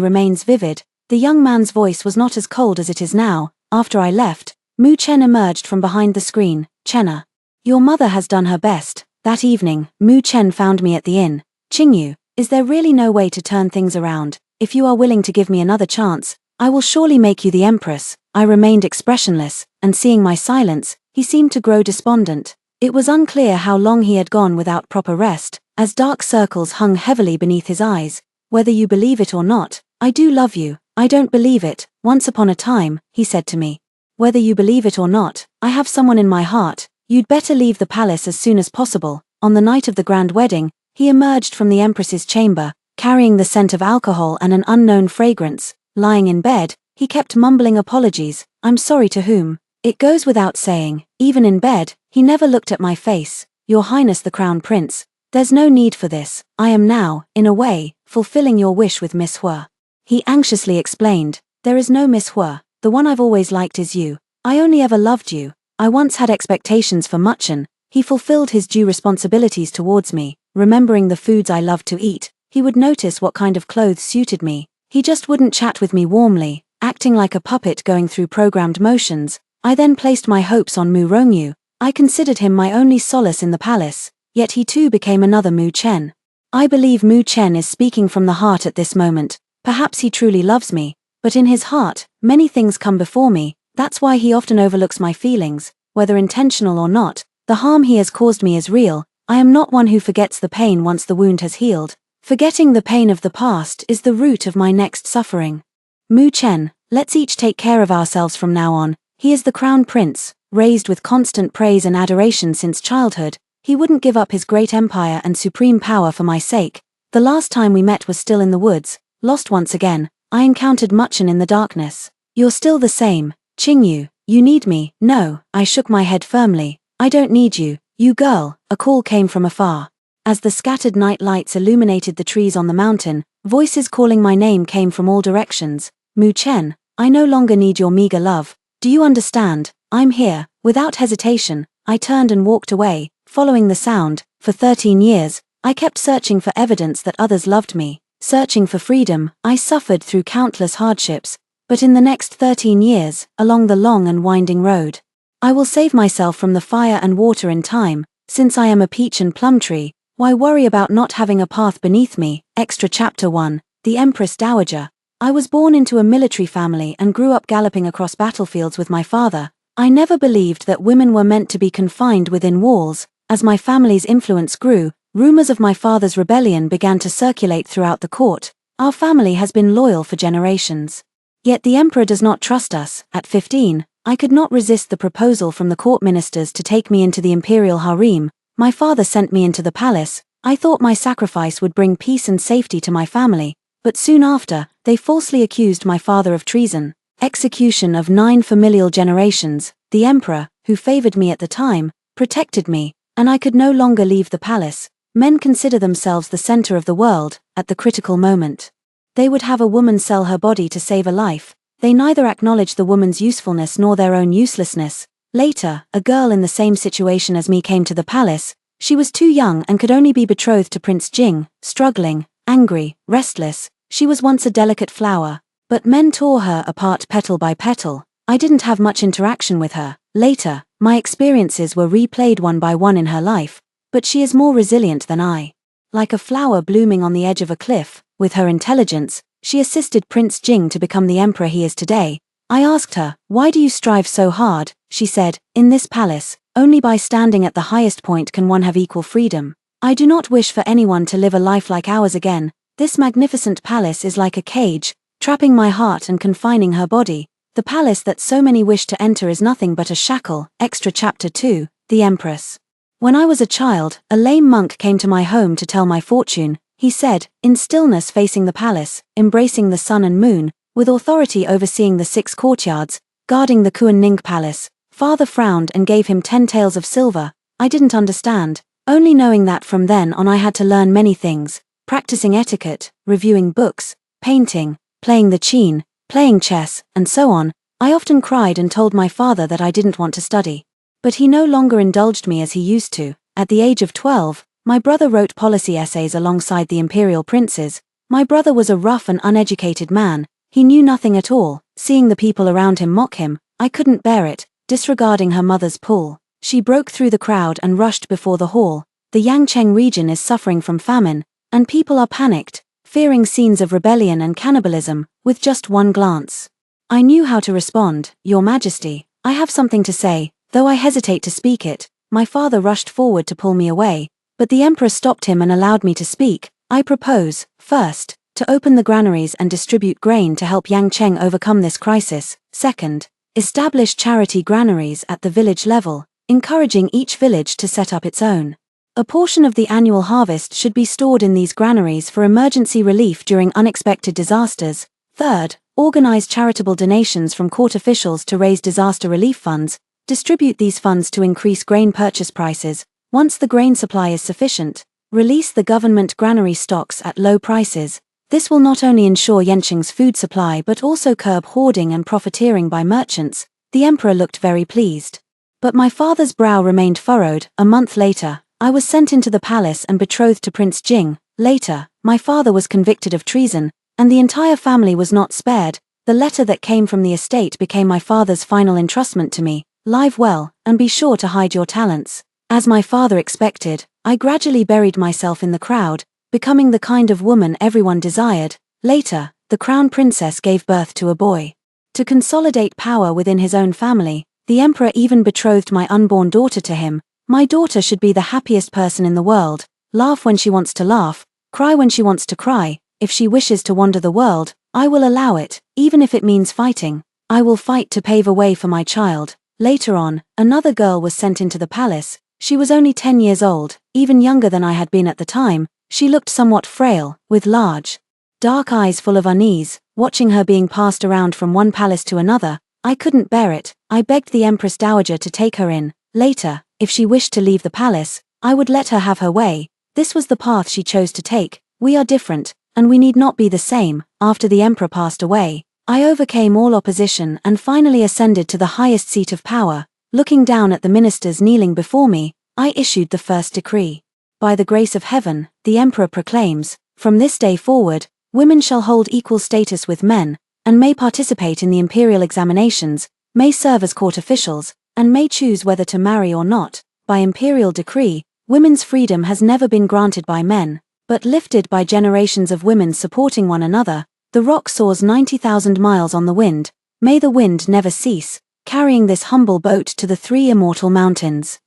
remains vivid. The young man's voice was not as cold as it is now. After I left, Mu Chen emerged from behind the screen. "Chenna, your mother has done her best." That evening, Mu Chen found me at the inn. "Qingyu, is there really no way to turn things around? If you are willing to give me another chance, I will surely make you the empress." I remained expressionless, and seeing my silence, he seemed to grow despondent. It was unclear how long he had gone without proper rest, as dark circles hung heavily beneath his eyes. "Whether you believe it or not, I do love you." "I don't believe it. Once upon a time," he said to me. "Whether you believe it or not, I have someone in my heart. You'd better leave the palace as soon as possible." On the night of the grand wedding, he emerged from the empress's chamber, carrying the scent of alcohol and an unknown fragrance. Lying in bed, he kept mumbling apologies. "I'm sorry to whom?" It goes without saying, even in bed, he never looked at my face. "Your Highness the Crown Prince, there's no need for this. I am now, in a way, fulfilling your wish with Miss Hua." He anxiously explained, "There is no Miss Hua. The one I've always liked is you. I only ever loved you. I once had expectations for Muchen." He fulfilled his due responsibilities towards me, remembering the foods I loved to eat. He would notice what kind of clothes suited me. He just wouldn't chat with me warmly, acting like a puppet going through programmed motions. I then placed my hopes on Mu Rongyu. I considered him my only solace in the palace, yet he too became another Mu Chen. I believe Mu Chen is speaking from the heart at this moment. Perhaps he truly loves me, but in his heart, many things come before me. That's why he often overlooks my feelings, whether intentional or not. The harm he has caused me is real. I am not one who forgets the pain once the wound has healed. Forgetting the pain of the past is the root of my next suffering. Mu Chen, let's each take care of ourselves from now on. He is the crown prince, raised with constant praise and adoration since childhood. He wouldn't give up his great empire and supreme power for my sake. The last time we met was still in the woods, lost once again. I encountered Muchen in the darkness. "You're still the same, Qingyu. You need me." "No," I shook my head firmly. "I don't need you, you girl." A call came from afar. As the scattered night lights illuminated the trees on the mountain, voices calling my name came from all directions. "Mu Chen, I no longer need your meager love. Do you understand? I'm here." Without hesitation, I turned and walked away, following the sound. For 13 years, I kept searching for evidence that others loved me. Searching for freedom, I suffered through countless hardships. But in the next 13 years, along the long and winding road, I will save myself from the fire and water in time. Since I am a peach and plum tree, why worry about not having a path beneath me? Extra Chapter 1, The Empress Dowager. I was born into a military family and grew up galloping across battlefields with my father. I never believed that women were meant to be confined within walls. As my family's influence grew, rumors of my father's rebellion began to circulate throughout the court. Our family has been loyal for generations. Yet the emperor does not trust us. At 15, I could not resist the proposal from the court ministers to take me into the imperial harem. My father sent me into the palace. I thought my sacrifice would bring peace and safety to my family, but soon after, they falsely accused my father of treason. Execution of 9 familial generations. The emperor, who favored me at the time, protected me, and I could no longer leave the palace. Men consider themselves the center of the world. At the critical moment, they would have a woman sell her body to save a life. They neither acknowledge the woman's usefulness nor their own uselessness. Later, a girl in the same situation as me came to the palace. She was too young and could only be betrothed to Prince Jing. Struggling, angry, restless, she was once a delicate flower. But men tore her apart petal by petal. I didn't have much interaction with her. Later, my experiences were replayed one by one in her life. But she is more resilient than I. Like a flower blooming on the edge of a cliff, with her intelligence, she assisted Prince Jing to become the emperor he is today. I asked her, "Why do you strive so hard?" She said, "In this palace, only by standing at the highest point can one have equal freedom. I do not wish for anyone to live a life like ours again. This magnificent palace is like a cage, trapping my heart and confining her body. The palace that so many wish to enter is nothing but a shackle." Extra Chapter 2, The Empress. When I was a child, a lame monk came to my home to tell my fortune. He said, in stillness facing the palace, embracing the sun and moon, with authority overseeing the 6 courtyards, guarding the Kuan-Ning palace. Father frowned and gave him 10 taels of silver. I didn't understand, only knowing that from then on I had to learn many things, practicing etiquette, reviewing books, painting, playing the qin, playing chess, and so on. I often cried and told my father that I didn't want to study. But he no longer indulged me as he used to. At the age of 12, my brother wrote policy essays alongside the imperial princes. My brother was a rough and uneducated man. He knew nothing at all. Seeing the people around him mock him, I couldn't bear it. Disregarding her mother's pull, she broke through the crowd and rushed before the hall. The Yangcheng region is suffering from famine, and people are panicked, fearing scenes of rebellion and cannibalism. With just one glance, I knew how to respond. Your Majesty, I have something to say, though I hesitate to speak it. My father rushed forward to pull me away, but the emperor stopped him and allowed me to speak. I propose, first, to open the granaries and distribute grain to help Yangcheng overcome this crisis. Second, establish charity granaries at the village level, encouraging each village to set up its own. A portion of the annual harvest should be stored in these granaries for emergency relief during unexpected disasters. Third, organize charitable donations from court officials to raise disaster relief funds. Distribute these funds to increase grain purchase prices. Once the grain supply is sufficient, release the government granary stocks at low prices. This will not only ensure Yancheng's food supply but also curb hoarding and profiteering by merchants. The emperor looked very pleased. But my father's brow remained furrowed. A month later, I was sent into the palace and betrothed to Prince Jing. Later, my father was convicted of treason, and the entire family was not spared. The letter that came from the estate became my father's final entrustment to me. Live well, and be sure to hide your talents. As my father expected, I gradually buried myself in the crowd, becoming the kind of woman everyone desired. Later, the crown princess gave birth to a boy. To consolidate power within his own family, the emperor even betrothed my unborn daughter to him. My daughter should be the happiest person in the world, laugh when she wants to laugh, cry when she wants to cry. If she wishes to wander the world, I will allow it, even if it means fighting. I will fight to pave a way for my child. Later on, another girl was sent into the palace. She was only 10 years old, even younger than I had been at the time. She looked somewhat frail, with large, dark eyes full of unease. Watching her being passed around from one palace to another, I couldn't bear it. I begged the Empress Dowager to take her in. Later, if she wished to leave the palace, I would let her have her way. This was the path she chose to take. We are different, and we need not be the same. After the emperor passed away, I overcame all opposition and finally ascended to the highest seat of power. Looking down at the ministers kneeling before me, I issued the first decree. By the grace of heaven, the emperor proclaims, from this day forward, women shall hold equal status with men, and may participate in the imperial examinations, may serve as court officials, and may choose whether to marry or not. By imperial decree, women's freedom has never been granted by men, but lifted by generations of women supporting one another. The rock soars 90,000 miles on the wind. May the wind never cease, carrying this humble boat to the 3 immortal mountains.